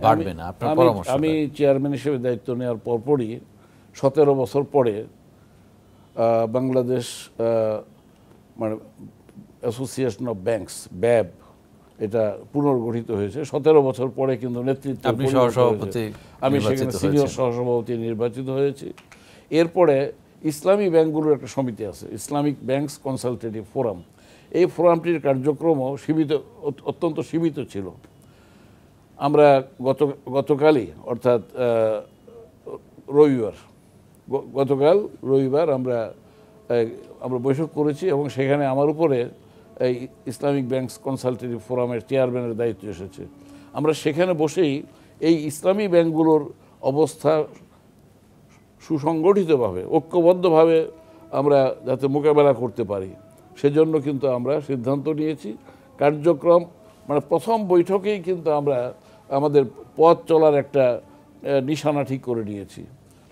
S1: বাড়বে না। আপনার পরামর্শ?
S2: আমি চেয়ারম্যান হিসেবে দায়িত্ব নেওয়ার পরপরই 17 বছর পরে বাংলাদেশ মানে অ্যাসোসিয়েশন অফ ব্যাংকস, ব্যাব, এটা পুনর্গঠিত হয়েছে। 17 বছর পরে কিন্তু নেতৃত্ব,
S1: আপনি সহসভাপতি,
S2: আমি সেখানে সিনিয়র সহসভাপতি নির্বাচিত হয়েছি। এরপরে ইসলামী ব্যাংকগুলোর একটা সমিতি আছে, ইসলামিক ব্যাংকস কনসালটেটিভ ফোরাম। এই ফোরামটির কার্যক্রমও সীমিত, অত্যন্ত সীমিত ছিল। আমরা গতকালই অর্থাৎ গতকাল রবিবার আমরা বৈঠক করেছি এবং সেখানে আমার উপরে এই ইসলামিক ব্যাংকস কনসালটেটিভ ফোরামের চেয়ারম্যানের দায়িত্ব এসেছে। আমরা সেখানে বসেই এই ইসলামী ব্যাংকগুলোর অবস্থা সুসংগঠিতভাবে, ঐক্যবদ্ধভাবে আমরা যাতে মোকাবেলা করতে পারি সেজন্য কিন্তু আমরা সিদ্ধান্ত নিয়েছি। কার্যক্রম মানে প্রথম বৈঠকেই কিন্তু আমরা আমাদের পথ চলার একটা নিশানা ঠিক করে নিয়েছি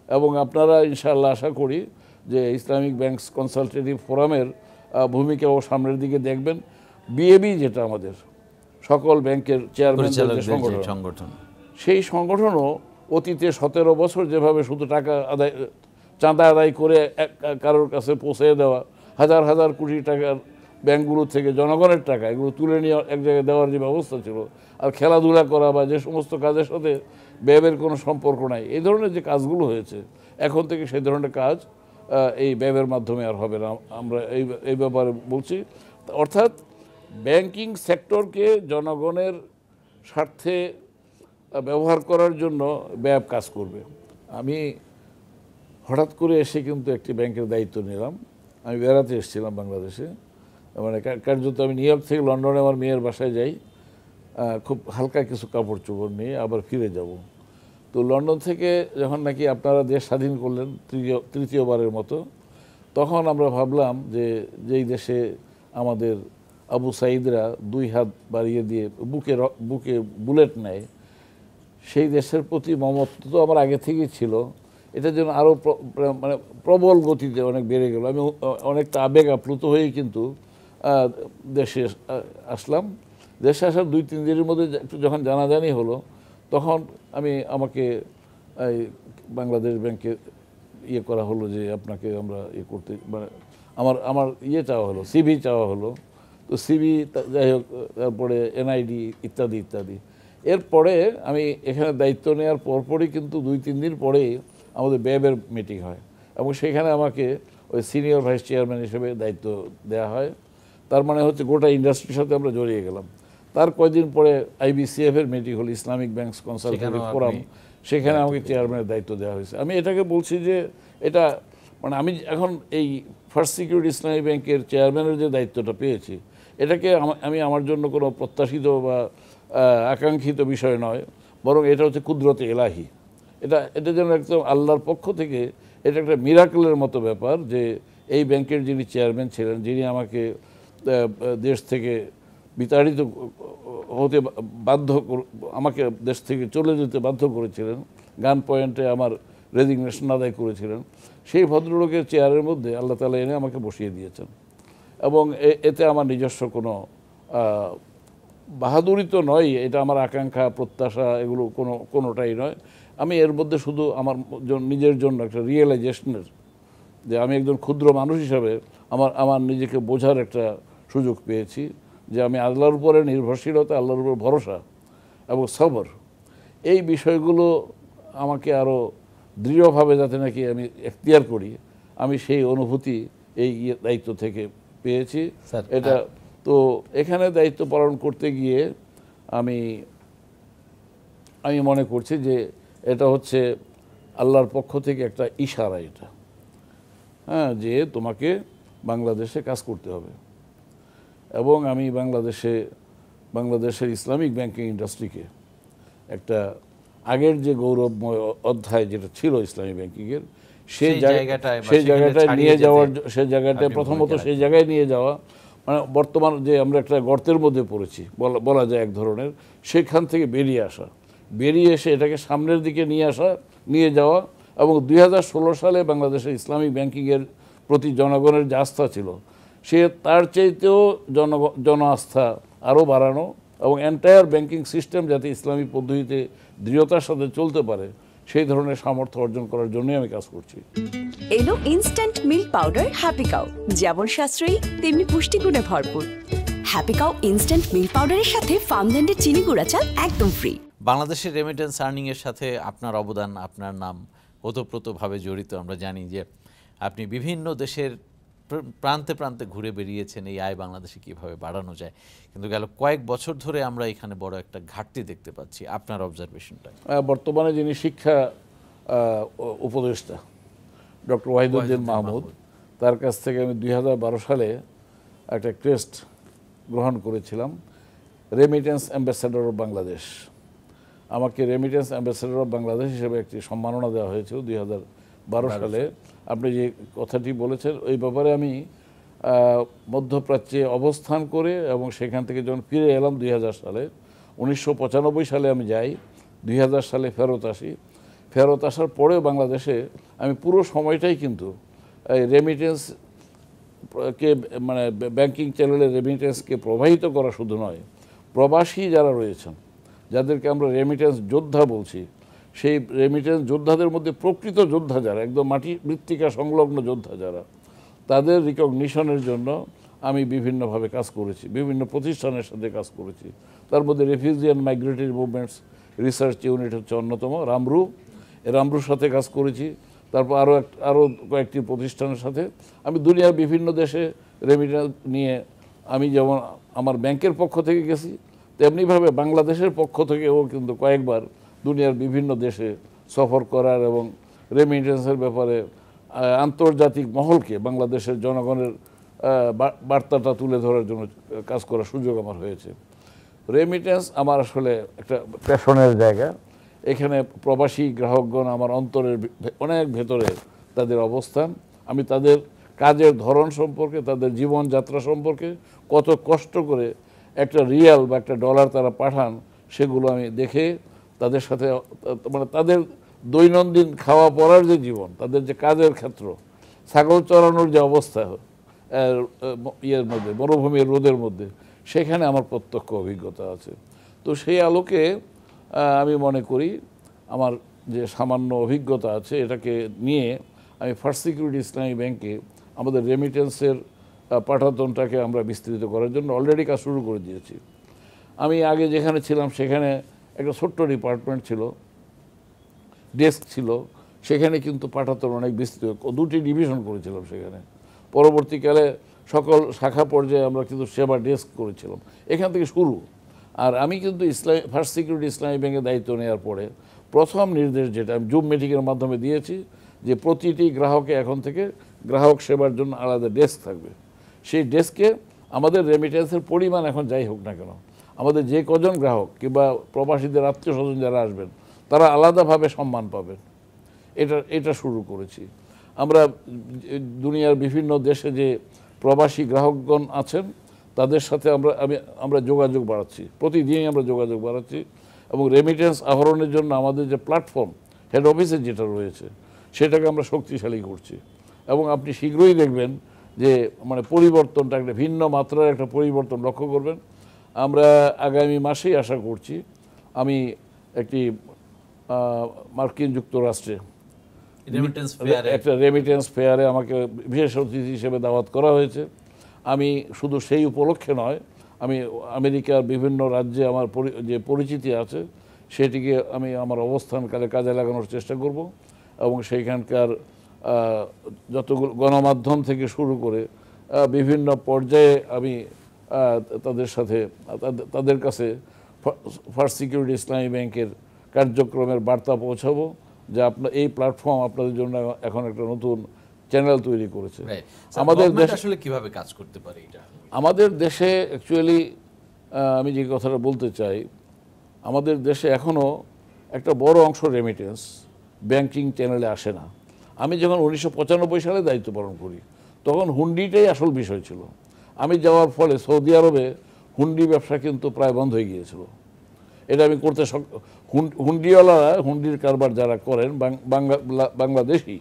S2: এবং আপনারা ইনশাআল্লাহ আশা করি যে ইসলামিক ব্যাংকস কনসালটেটিভ ফোরামের ভূমিকাও সামনের দিকে দেখবেন। বিএবি যেটা আমাদের সকল ব্যাংকের চেয়ারম্যানদের সংগঠন, সেই সংগঠনও অতীতে 17 বছর যেভাবে শুধু টাকা আদায়, চাঁদা আদায় করে কারোর কাছে পৌঁছে দেওয়া, হাজার হাজার কোটি টাকার ব্যাংকগুলো থেকে জনগণের টাকা এগুলো তুলে নিয়ে এক জায়গায় দেওয়ার যে ব্যবস্থা ছিল, আর খেলাধুলা করা বা যে সমস্ত কাজের সাথে ব্যয়ের কোনো সম্পর্ক নাই, এই ধরনের যে কাজগুলো হয়েছে, এখন থেকে সেই ধরনের কাজ এই ব্যয়ের মাধ্যমে আর হবে না। আমরা এই ব্যাপারে বলছি, অর্থাৎ ব্যাংকিং সেক্টরকে জনগণের স্বার্থে ব্যবহার করার জন্য ব্যয় কাজ করবে। আমি হঠাৎ করে এসে কিন্তু একটি ব্যাংকের দায়িত্ব নিলাম। আমি বেড়াতে এসেছিলাম বাংলাদেশে, মানে কার্যত আমি নিউ ইয়র্ক থেকে লন্ডনে আমার মেয়ের বাসায় যাই, খুব হালকা কিছু কাপড় চোপড় নিয়ে আবার ফিরে যাব। তো লন্ডন থেকে যখন নাকি আপনারা দেশ স্বাধীন করলেন তৃতীয়বারের মতো, তখন আমরা ভাবলাম যে যেই দেশে আমাদের আবু সাইদরা 2 হাত বাড়িয়ে দিয়ে বুকে বুলেট নেয়, সেই দেশের প্রতি মমত্ব তো আমার আগে থেকেই ছিল, এটার জন্য আরও মানে প্রবল গতিতে অনেক বেড়ে গেল। আমি অনেকটা আবেগ আপ্লুত হয়েই কিন্তু দেশে আসলাম। দেশে আসার 2-3 দিনের মধ্যে একটু যখন জানাজানি হলো, তখন আমাকে এই বাংলাদেশ ব্যাংকে করা হলো যে আপনাকে আমরা করতে, মানে আমার চাওয়া হলো, সিভি চাওয়া হলো। তো সিভি যাই হোক, তারপরে এনআইডি ইত্যাদি ইত্যাদি। এরপরে আমি এখানে দায়িত্ব নেওয়ার পরপরই কিন্তু 2-3 দিন পরেই আমাদের ব্যয়ের মিটিং হয় এবং সেখানে আমাকে ওই সিনিয়র ভাইস চেয়ারম্যান হিসেবে দায়িত্ব দেওয়া হয়। তার মানে হচ্ছে গোটা ইন্ডাস্ট্রির সাথে আমরা জড়িয়ে গেলাম। তার কয়েকদিন পরে আইবিসিএফের মিটিং হল, ইসলামিক ব্যাংকস কনসালটেটিভ ফোরাম, সেখানে আমাকে চেয়ারম্যানের দায়িত্ব দেওয়া হয়েছে। আমি এটাকে বলছি যে এটা মানে আমি এখন এই ফার্স্ট সিকিউরিটি ইসলামী ব্যাংকের চেয়ারম্যানের যে দায়িত্বটা পেয়েছি, এটাকে আমি আমার জন্য কোনো প্রত্যাশিত বা আকাঙ্ক্ষিত বিষয় নয়, বরং এটা হচ্ছে কুদরতে এলাহি। এটা যেন একদম আল্লাহর পক্ষ থেকে এটা একটা মিরাকলের মতো ব্যাপার যে এই ব্যাংকের যিনি চেয়ারম্যান ছিলেন, যিনি আমাকে দেশ থেকে বিতাড়িত হতে আমাকে দেশ থেকে চলে যেতে বাধ্য করেছিলেন, গান পয়েন্টে আমার রেজিগনেশন আদায় করেছিলেন, সেই ভদ্রলোকের চেয়ারের মধ্যে আল্লাহ তাআলা এনে আমাকে বসিয়ে দিয়েছেন। এবং এতে আমার নিজস্ব কোনো বাহাদুরি তো নয়, এটা আমার আকাঙ্ক্ষা প্রত্যাশা এগুলো কোনোটাই নয়। আমি এর মধ্যে শুধু আমার নিজের জন্য একটা রিয়েলাইজেশনের, যে আমি একজন ক্ষুদ্র মানুষ হিসাবে আমার নিজেকে বোঝার একটা সুযোগ পেয়েছি যে আমি আল্লাহর উপরে নির্ভরশীলতা, আল্লাহর উপর ভরসা এবং সবর, এই বিষয়গুলো আমাকে আরও দৃঢ়ভাবে যাতে নাকি আমি এখতিয়ার করি, আমি সেই অনুভূতি এই দায়িত্ব থেকে পেয়েছি। এটা তো এখানে দায়িত্ব পালন করতে গিয়ে আমি মনে করছি যে এটা হচ্ছে আল্লাহর পক্ষ থেকে একটা ইশারা, এটা হ্যাঁ, যে তোমাকে বাংলাদেশে কাজ করতে হবে। এবং আমি বাংলাদেশের ইসলামিক ব্যাংকিং ইন্ডাস্ট্রিকে একটা আগের যে গৌরবময় অধ্যায় যেটা ছিল ইসলামী ব্যাংকিংয়ের, সেই জায়গাটায় নিয়ে যাওয়ার, সেই জায়গাটায় প্রথমত সেই জায়গায় নিয়ে যাওয়া, মানে বর্তমান যে আমরা একটা গর্তের মধ্যে পড়েছি বলা যায় এক ধরনের, সেখান থেকে বেরিয়ে এসে এটাকে সামনের দিকে নিয়ে যাওয়া। এবং 2016 সালে বাংলাদেশের ইসলামিক ব্যাংকিংয়ের প্রতি জনগণের যে আস্থা ছিল, সে তার চাইতেও জন আস্থা আরও বাড়ানো এবং এন্টায়ার ব্যাংকিং সিস্টেম যাতে ইসলামী পদ্ধতিতে দৃঢ়তার সাথে চলতে পারে, সেই ধরনের সামর্থ্য অর্জন করার জন্যই আমি কাজ করছি।
S4: এলো instant milk powder happy cow, যেমন সাশ্রয়ী তেমনি পুষ্টিগুণে ভরপুর। হ্যাপি কাউ ইনস্ট্যান্ট মিল্ক পাউডারের সাথে ফার্মল্যান্ডের চিনি গুঁড়া চাল একদম ফ্রি।
S1: বাংলাদেশের রেমিটেন্স আর্নিংয়ের সাথে আপনার অবদান, আপনার নাম ওতপ্রোতভাবে জড়িত। আমরা জানি যে আপনি বিভিন্ন দেশের প্রান্তে প্রান্তে ঘুরে বেরিয়েছেন এই আয় বাংলাদেশে কীভাবে বাড়ানো যায়, কিন্তু গেল কয়েক বছর ধরে আমরা এখানে বড় একটা ঘাটতি দেখতে পাচ্ছি। আপনার অবজারভেশনটা?
S2: বর্তমানে যিনি শিক্ষা উপদেষ্টা ডক্টর ওয়াহিদুদ্দিন মাহমুদ, তার কাছ থেকে আমি 2012 সালে একটা ক্রেস্ট গ্রহণ করেছিলাম, রেমিটেন্স অ্যাম্বাসেডর অফ বাংলাদেশ। আমাকে রেমিটেন্স অ্যাম্বাসেডর অফ বাংলাদেশ হিসেবে একটি সম্মাননা দেওয়া হয়েছিল 2012 সালে। আপনি যে কথাটি বলেছেন ওই ব্যাপারে আমি মধ্যপ্রাচ্যে অবস্থান করে এবং সেখান থেকে যখন ফিরে এলাম 2000 সালে, 1995 সালে আমি যাই, 2000 সালে ফেরত আসি। ফেরত আসার পরেও বাংলাদেশে আমি পুরো সময়টাই কিন্তু রেমিটেন্সকে মানে ব্যাংকিং চ্যানেলে রেমিটেন্সকে প্রবাহিত করা শুধু নয়, প্রবাসী যারা রয়েছেন যাদেরকে আমরা রেমিটেন্স যোদ্ধা বলছি, সেই রেমিটেন্স যোদ্ধাদের মধ্যে প্রকৃত যোদ্ধা যারা, একদম মাটি মৃত্তিকা সংলগ্ন যোদ্ধা যারা, তাদের রিকগনিশনের জন্য আমি বিভিন্নভাবে কাজ করেছি, বিভিন্ন প্রতিষ্ঠানের সাথে কাজ করেছি। তার মধ্যে refugee and migratory movements research unit হচ্ছে অন্যতম, রামরুর সাথে কাজ করেছি। তারপর আরও কয়েকটি প্রতিষ্ঠানের সাথে আমি দুনিয়ার বিভিন্ন দেশে রেমিটেন্স নিয়ে আমি যেমন আমার ব্যাংকের পক্ষ থেকে গেছি, তেমনিভাবে বাংলাদেশের পক্ষ থেকেও কিন্তু কয়েকবার দুনিয়ার বিভিন্ন দেশে সফর করার এবং রেমিটেন্সের ব্যাপারে আন্তর্জাতিক মহলকে বাংলাদেশের জনগণের বার্তাটা তুলে ধরার জন্য কাজ করার সুযোগ আমার হয়েছে। রেমিটেন্স আমার আসলে একটা প্যাশনের জায়গা। এখানে প্রবাসী গ্রাহকগণ আমার অন্তরের অনেক ভেতরে তাদের অবস্থান, আমি তাদের কাজের ধরন সম্পর্কে, তাদের জীবনযাত্রা সম্পর্কে, কত কষ্ট করে একটা রিয়াল বা একটা ডলার তারা পাঠান, সেগুলো আমি দেখে তাদের সাথে মানে তাদের দৈনন্দিন খাওয়া পড়ার যে জীবন, তাদের যে কাজের ক্ষেত্র, ছাগল চড়ানোর যে অবস্থা ইয়ের মধ্যে, মরুভূমির রোদের মধ্যে, সেখানে আমার প্রত্যক্ষ অভিজ্ঞতা আছে। তো সেই আলোকে আমি মনে করি আমার যে সামান্য অভিজ্ঞতা আছে এটাকে নিয়ে আমি ফার্স্ট সিকিউরিটি ইসলামী ব্যাংকে আমাদের রেমিটেন্সের পাঠাতনটাকে আমরা বিস্তৃত করার জন্য অলরেডি কাজ শুরু করে দিয়েছি। আমি আগে যেখানে ছিলাম সেখানে একটা ছোট্ট ডিপার্টমেন্ট ছিল, ডেস্ক ছিল, সেখানে কিন্তু পাঠাতন অনেক বিস্তৃত, 2টি ডিভিশন করেছিলাম সেখানে। পরবর্তীকালে সকল শাখা পর্যায়ে আমরা কিন্তু সেবা ডেস্ক করেছিলাম, এখান থেকে শুরু। আর আমি কিন্তু ফার্স্ট সিকিউরিটি ইসলামী ব্যাংকের দায়িত্ব নেওয়ার পরে প্রথম নির্দেশ যেটা আমি জুম মিটিংয়ের মাধ্যমে দিয়েছি, যে প্রতিটি গ্রাহকে এখন থেকে গ্রাহক সেবার জন্য আলাদা ডেস্ক থাকবে। সেই ডেস্কে আমাদের রেমিটেন্সের পরিমাণ এখন যাই হোক না কেন, আমাদের যে কজন গ্রাহক কিংবা প্রবাসীদের আত্মীয় স্বজন যারা আসবেন তারা আলাদাভাবে সম্মান পাবেন। এটা শুরু করেছি আমরা। দুনিয়ার বিভিন্ন দেশে যে প্রবাসী গ্রাহকগণ আছেন তাদের সাথে আমরা যোগাযোগ বাড়াচ্ছি, প্রতিদিনই আমরা যোগাযোগ বাড়াচ্ছি, এবং রেমিটেন্স আহরণের জন্য আমাদের যে প্ল্যাটফর্ম হেড অফিসে যেটা রয়েছে সেটাকে আমরা শক্তিশালী করছি। এবং আপনি শীঘ্রই দেখবেন যে মানে পরিবর্তনটা একটা ভিন্ন মাত্রার একটা পরিবর্তন লক্ষ্য করবেন। আমরা আগামী মাসেই আশা করছি আমি একটি মার্কিন যুক্তরাষ্ট্রে একটা রেমিটেন্স ফেয়ারে আমাকে বিশেষ অতিথি হিসেবে দাওয়াত করা হয়েছে। আমি শুধু সেই উপলক্ষে নয়, আমি আমেরিকার বিভিন্ন রাজ্যে আমার যে পরিচিতি আছে সেটিকে আমি আমার অবস্থানকালে কাজে লাগানোর চেষ্টা করব, এবং সেইখানকার যতগুলো গণমাধ্যম থেকে শুরু করে বিভিন্ন পর্যায়ে আমি তাদের কাছে ফার্স্ট সিকিউরিটি ইসলামী ব্যাংকের কার্যক্রমের বার্তা পৌঁছাবো, যে আপনার এই প্ল্যাটফর্ম আপনাদের জন্য এখন একটা নতুন চ্যানেল তৈরি করেছে।
S1: আমাদের দেশে আসলে কিভাবে কাজ করতে পারে এটা?
S2: আমাদের দেশে অ্যাকচুয়ালি আমি যে কথাটা বলতে চাই, আমাদের দেশে এখনও একটা বড় অংশ রেমিটেন্স ব্যাংকিং চ্যানেলে আসে না। আমি যখন 1995 সালে দায়িত্ব পালন করি তখন হুন্ডিটাই আসল বিষয় ছিল। আমি যাওয়ার ফলে সৌদি আরবে হুন্ডি ব্যবসা কিন্তু প্রায় বন্ধ হয়ে গিয়েছিল। এটা আমি করতে হুন্ডিওয়ালারা, হুন্ডির কারবার যারা করেন বাংলাদেশি,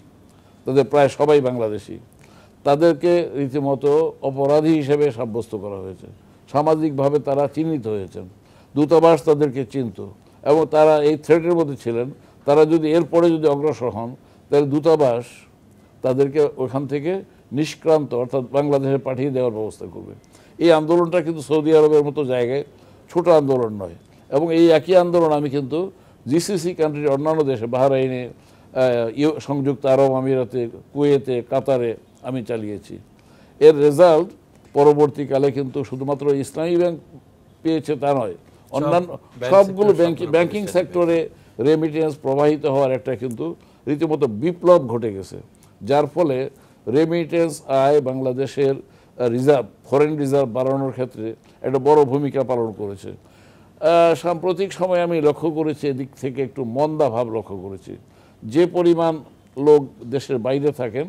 S2: তাদের প্রায় সবাই বাংলাদেশি, তাদেরকে রীতিমতো অপরাধী হিসেবে সাব্যস্ত করা হয়েছে। সামাজিকভাবে তারা চিহ্নিত হয়েছেন, দূতাবাস তাদেরকে চিনত, এবং তারা এই থ্রেটের মধ্যে ছিলেন তারা যদি এরপরে যদি অগ্রসর হন তাহলে দূতাবাস তাদেরকে ওখান থেকে নিষ্ক্রান্ত অর্থাৎ বাংলাদেশে পাঠিয়ে দেওয়ার ব্যবস্থা করবে। এই আন্দোলনটা কিন্তু সৌদি আরবের মতো জায়গায় ছোট আন্দোলন নয়, এবং এই একই আন্দোলন আমি কিন্তু জিসিসি কান্ট্রির অন্যান্য দেশে বাহরাইনে, সংযুক্ত আরব আমিরাতে, কুয়েতে, কাতারে আমি চালিয়েছি। এর রেজাল্ট পরবর্তীকালে কিন্তু শুধুমাত্র ইসলামী ব্যাংক পেয়েছে তা নয়, অন্যান্য সবগুলো ব্যাংকিং সেক্টরে রেমিটেন্স প্রবাহিত হওয়ার একটা কিন্তু রীতিমতো বিপ্লব ঘটে গেছে, যার ফলে রেমিটেন্স আয় বাংলাদেশের রিজার্ভ, ফরেন রিজার্ভ বাড়ানোর ক্ষেত্রে একটা বড় ভূমিকা পালন করেছে। সাম্প্রতিক সময়ে আমি লক্ষ্য করেছি এদিক থেকে একটু মন্দা ভাব লক্ষ্য করেছি। যে পরিমাণ লোক দেশের বাইরে থাকেন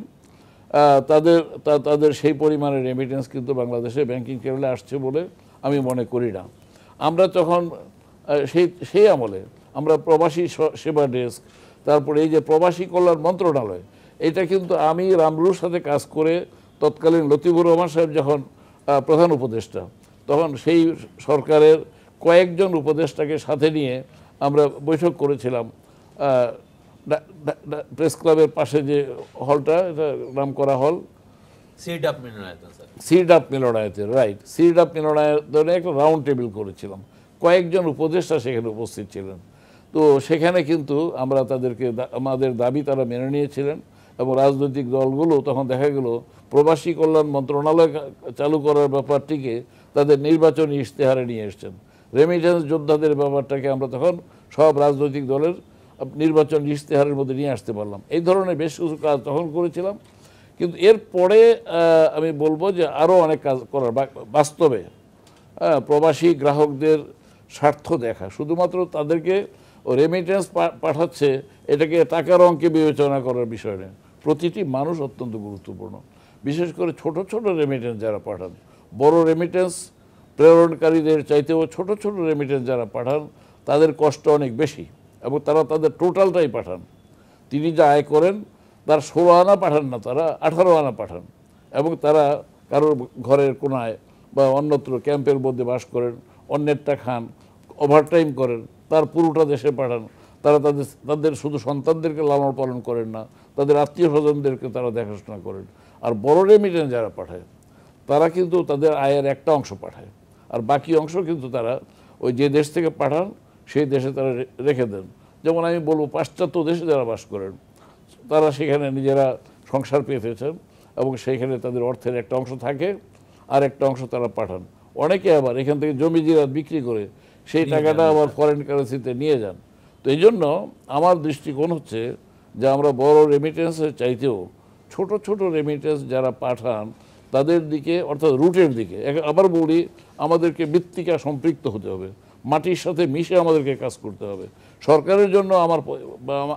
S2: তাদের সেই পরিমাণের রেমিটেন্স কিন্তু বাংলাদেশে ব্যাংকিং কেন্দ্রে আসছে বলে আমি মনে করি না। আমরা তখন সেই আমলে আমরা প্রবাসী সেবা ডেস্ক, তারপরে এই যে প্রবাসী কল্যাণ মন্ত্রণালয়, এটা কিন্তু আমি রামরুর সাথে কাজ করে তৎকালীন লতিফুর রহমান সাহেব যখন প্রধান উপদেষ্টা, তখন সেই সরকারের কয়েকজন উপদেষ্টাকে সাথে নিয়ে আমরা বৈঠক করেছিলাম প্রেস ক্লাবের পাশে যে হলটা, এটা নাম করা হল সিডাপ মিলনায়তে, রাইট, সিডাপ মিলনায়তনে একটা রাউন্ড টেবিল করেছিলাম, কয়েকজন উপদেষ্টা সেখানে উপস্থিত ছিলেন। তো সেখানে কিন্তু আমরা তাদেরকে আমাদের দাবি তারা মেনে নিয়েছিলেন, এবং রাজনৈতিক দলগুলো তখন দেখা গেল প্রবাসী কল্যাণ মন্ত্রণালয় চালু করার ব্যাপারটিকে তাদের নির্বাচনী ইশতেহারে নিয়ে এসছেন। রেমিটেন্স যোদ্ধাদের ব্যাপারটাকে আমরা তখন সব রাজনৈতিক দলের নির্বাচন ইশতেহারের মধ্যে নিয়ে আসতে পারলাম। এই ধরনের বেশ কিছু কাজ তখন করেছিলাম, কিন্তু এরপরে আমি বলবো যে আরও অনেক কাজ করার, বাস্তবে প্রবাসী গ্রাহকদের স্বার্থ দেখা, শুধুমাত্র তাদেরকে রেমিটেন্স পাঠাচ্ছে এটাকে টাকার অঙ্কে বিবেচনা করার বিষয় নেই, প্রতিটি মানুষ অত্যন্ত গুরুত্বপূর্ণ। বিশেষ করে ছোট ছোট রেমিটেন্স যারা পাঠান, বড় রেমিটেন্স প্রেরণকারীদের চাইতেও ছোট ছোট রেমিটেন্স যারা পাঠান তাদের কষ্ট অনেক বেশি, এবং তারা তাদের টোটালটাই পাঠান। তিনি যা আয় করেন তার 16 আনা পাঠান না, তারা 18 আনা পাঠান, এবং তারা কারোর ঘরের কোনায় বা অন্যত্র ক্যাম্পের মধ্যে বাস করেন, অন্যেরটা খান, ওভারটাইম করেন, তার পুরোটা দেশে পাঠান। তারা তাদের শুধু সন্তানদেরকে লালন পালন করেন না, তাদের আত্মীয় স্বজনদেরকে তারা দেখাশোনা করেন। আর বড় রেমিটেন্স যারা পাঠায় তারা কিন্তু তাদের আয়ের একটা অংশ পাঠায়, আর বাকি অংশ কিন্তু তারা ওই যে দেশ থেকে পাঠান সেই দেশে তারা রেখে দেন। যেমন আমি বলবো পাশ্চাত্য দেশে যারা বাস করেন তারা সেখানে নিজেরা সংসার পেতেছেন, এবং সেইখানে তাদের অর্থের একটা অংশ থাকে, আর একটা অংশ তারা পাঠান। অনেকে আবার এখান থেকে জমি জিরাত বিক্রি করে সেই টাকাটা আবার ফরেন কারেন্সিতে নিয়ে যান। তো এই জন্য আমার দৃষ্টিকোণ হচ্ছে যে আমরা বড় রেমিটেন্সের চাইতেও ছোট ছোট রেমিটেন্স যারা পাঠান তাদের দিকে, অর্থাৎ রুটের দিকে, আবার বলি আমাদেরকে মৃত্তিকা সম্পৃক্ত হতে হবে, মাটির সাথে মিশে আমাদেরকে কাজ করতে হবে। সরকারের জন্য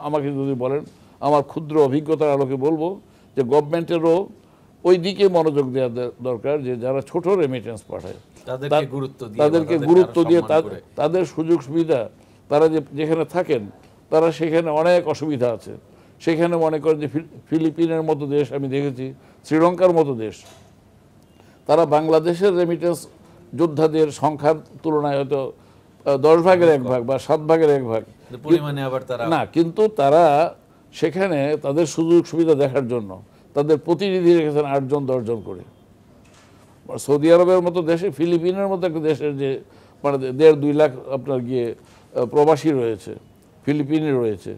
S2: আমাকে যদি বলেন, আমার ক্ষুদ্র অভিজ্ঞতার আলোকে বলবো যে গভর্নমেন্টেরও ওই দিকে মনোযোগ দেওয়া দরকার, যে যারা ছোট রেমিটেন্স পাঠায় তাদেরকে গুরুত্ব দিয়ে তাদের সুযোগ সুবিধা, তারা যেখানে থাকেন তারা সেখানে অনেক অসুবিধা আছে। সেখানে মনে করেন যে ফিলিপিনের মতো দেশ আমি দেখেছি, শ্রীলঙ্কার মতো দেশ, তারা বাংলাদেশের রেমিটেন্স যোদ্ধাদের সংখ্যার তুলনায় হয়তো 10 ভাগের 1 ভাগ বা 7 ভাগের 1 ভাগ না, কিন্তু তারা সেখানে তাদের সুযোগ সুবিধা দেখার জন্য তাদের প্রতিনিধি রেখেছেন 8 জন 10 জন করে। সৌদি আরবের মতো দেশে, ফিলিপিনের মতো একটা দেশের যে মানে 1.5-2 লাখ আপনার গিয়ে প্রবাসী রয়েছে, ফিলিপিনে রয়েছে,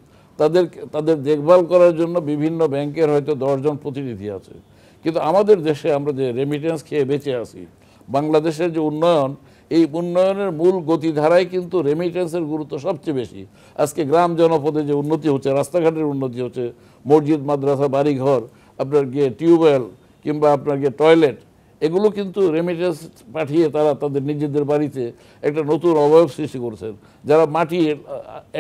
S2: তাদের দেখভাল করার জন্য বিভিন্ন ব্যাংকের হয়তো 10 জন প্রতিনিধি আছে। কিন্তু আমাদের দেশে আমরা যে রেমিটেন্স খেয়ে বেঁচে আছি, বাংলাদেশের যে উন্নয়ন, এই উন্নয়নের মূল গতিধারায় কিন্তু রেমিটেন্সের গুরুত্ব সবচেয়ে বেশি। আজকে গ্রাম জনপদে যে উন্নতি হচ্ছে, রাস্তাঘাটের উন্নতি হচ্ছে, মসজিদ মাদ্রাসা বাড়িঘর, আপনার গিয়ে টিউবওয়েল কিংবা আপনার গিয়ে টয়লেট, এগুলো কিন্তু রেমিটেন্স পাঠিয়ে তারা তাদের নিজেদের বাড়িতে একটা নতুন অবয়ব সৃষ্টি করেছেন। যারা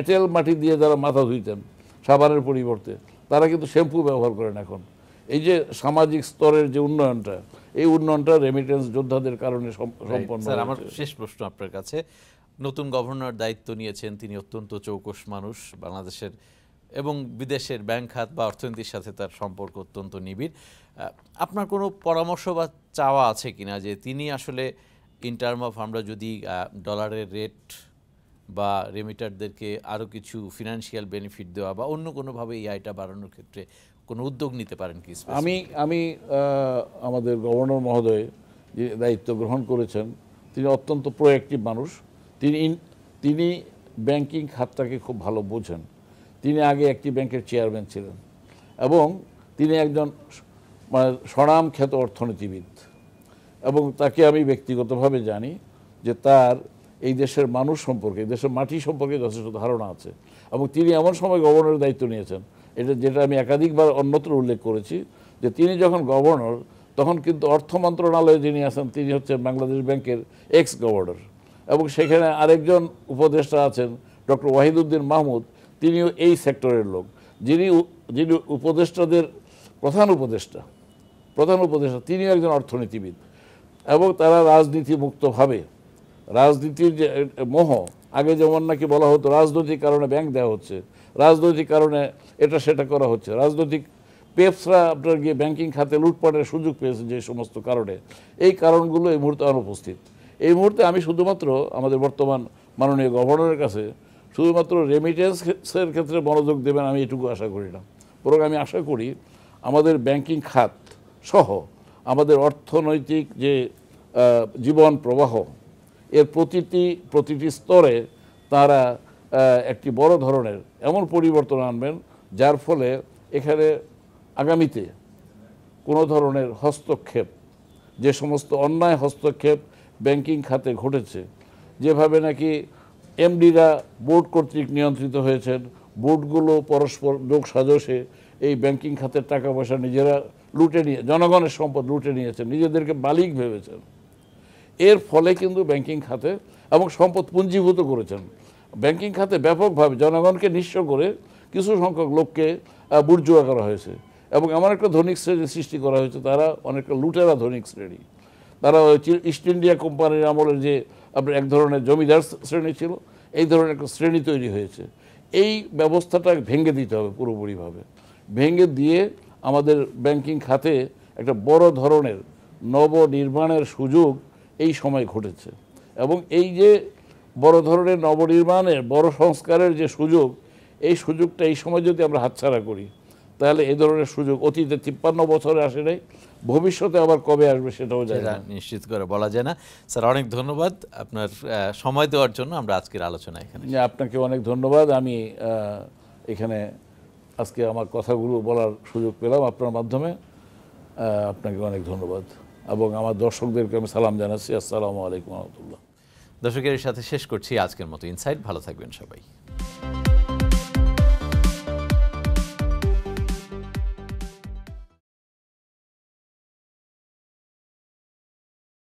S2: এঁটেল মাটি দিয়ে যারা মাথা ধুইতেন সাবানের পরিবর্তে, তারা কিন্তু শ্যাম্পু ব্যবহার করেন এখন। এই যে সামাজিক স্তরের যে উন্নয়নটা, এই উন্নয়নটা রেমিটেন্স যোদ্ধাদের কারণে সম্পন্ন।
S1: স্যার, আমার শেষ প্রশ্ন আপনার কাছে। নতুন গভর্নর দায়িত্ব নিয়েছেন, তিনি অত্যন্ত চৌকস মানুষ, বাংলাদেশের এবং বিদেশের ব্যাংক খাত বা অর্থনীতির সাথে তার সম্পর্ক অত্যন্ত নিবিড়। আপনার কোনো পরামর্শ বা চাওয়া আছে কিনা যে তিনি আসলে ইন টার্ম অফ, আমরা যদি ডলারের রেট বা রেমিটারদেরকে আরও কিছু ফিনান্সিয়াল বেনিফিট দেওয়া বা অন্য কোনোভাবে এই আয়টা বাড়ানোর ক্ষেত্রে কোনো উদ্যোগ নিতে পারেন কি?
S2: আমি আমাদের গভর্নর মহোদয় যে দায়িত্ব গ্রহণ করেছেন, তিনি অত্যন্ত প্রোঅ্যাক্টিভ মানুষ। তিনি ব্যাংকিং খাতটাকে খুব ভালো বোঝেন। তিনি আগে একটি ব্যাংকের চেয়ারম্যান ছিলেন এবং তিনি একজন মানে স্বনামখ্যাত অর্থনীতিবিদ, এবং তাকে আমি ব্যক্তিগতভাবে জানি যে তার এই দেশের মানুষ সম্পর্কে, এই দেশের মাটি সম্পর্কে যথেষ্ট ধারণা আছে। এবং তিনি এমন সময় গভর্নরের দায়িত্ব নিয়েছেন, যেটা আমি একাধিকবার অন্যত্র উল্লেখ করেছি, যে তিনি যখন গভর্নর তখন কিন্তু অর্থ মন্ত্রণালয়ে যিনি আছেন তিনি হচ্ছেন বাংলাদেশ ব্যাংকের এক্স গভর্নর, এবং সেখানে আরেকজন উপদেষ্টা আছেন ডক্টর ওয়াহিদুদ্দিন মাহমুদ, তিনিও এই সেক্টরের লোক, যিনি উপদেষ্টাদের প্রধান উপদেষ্টা তিনিও একজন অর্থনীতিবিদ। এবং তারা রাজনীতি মুক্তভাবে, রাজনীতির যে মোহ, আগে যেমন নাকি বলা হতো রাজনৈতিক কারণে ব্যাংক দেওয়া হচ্ছে, রাজনৈতিক কারণে এটা সেটা করা হচ্ছে, রাজনৈতিক পেপসরা আপনার গিয়ে ব্যাংকিং খাতে লুটপাটের সুযোগ পেয়েছে যে সমস্ত কারণে, এই কারণগুলো এই মুহূর্তে অনুপস্থিত। এই মুহূর্তে আমি শুধুমাত্র আমাদের বর্তমান মাননীয় গভর্নরের কাছে শুধুমাত্র রেমিটেন্সের ক্ষেত্রে মনোযোগ দেবেন আমি এটুকু আশা করি না, বরং আমি আশা করি আমাদের ব্যাংকিং খাত সহ আমাদের অর্থনৈতিক যে জীবন প্রবাহ, এর প্রতিটি স্তরে তারা একটি বড় ধরনের এমন পরিবর্তন আনবেন যার ফলে এখানে আগামীতে কোনো ধরনের হস্তক্ষেপ, যে সমস্ত অন্যায় হস্তক্ষেপ ব্যাংকিং খাতে ঘটেছে, যেভাবে নাকি এমডিরা বোর্ড কর্তৃক নিয়ন্ত্রিত হয়েছেন, বোর্ডগুলো পরস্পর যোগ সাজসে এই ব্যাংকিং খাতের টাকা পয়সা নিজেরা লুটে নিয়ে, জনগণের সম্পদ লুটে নিয়েছেন, নিজেদেরকে মালিক ভেবেছেন। এর ফলে কিন্তু ব্যাংকিং খাতে এবং সম্পদ পুঞ্জীভূত করেছেন। ব্যাংকিং খাতে ব্যাপকভাবে জনগণকে নিঃস্ব করে কিছু সংখ্যক লোককে বুর্জোয়া করা হয়েছে, এবং এমন একটা ধনিক শ্রেণী সৃষ্টি করা হয়েছে, তারা অনেকটা লুটেরা ধনিক শ্রেণী। তারা ইস্ট ইন্ডিয়া কোম্পানির আমলের যে আপনার এক ধরনের জমিদার শ্রেণী ছিল, এই ধরনের একটা শ্রেণী তৈরি হয়েছে। এই ব্যবস্থাটা ভেঙে দিতে হবে পুরোপুরিভাবে। ভেঙে দিয়ে আমাদের ব্যাংকিং খাতে একটা বড় ধরনের নবনির্মাণের সুযোগ এই সময় ঘটেছে, এবং এই যে বড় ধরনের নবনির্মাণের, বড় সংস্কারের যে সুযোগ, এই সুযোগটা এই সময় যদি আমরা হাতছাড়া করি, তাহলে এই ধরনের সুযোগ অতীতে 53 বছরে আসে নাই, ভবিষ্যতে আবার কবে আসবে সেটাও যায় না,
S1: নিশ্চিত করে বলা যায় না। স্যার, অনেক ধন্যবাদ আপনার সময় দেওয়ার জন্য। আমরা আজকের আলোচনা এখানে।
S2: আপনাকে অনেক ধন্যবাদ। আমি এখানে আজকে আমার কথাগুলো বলার সুযোগ পেলাম আপনার মাধ্যমে। আপনাকে অনেক ধন্যবাদ, এবং আমার দর্শকদেরকে আমি সালাম জানাচ্ছি। আসসালামু আলাইকুম রহমতুল্লাহ।
S1: দর্শকের সাথে শেষ করছি আজকের মতো ইনসাইট। ভালো থাকবেন সবাই।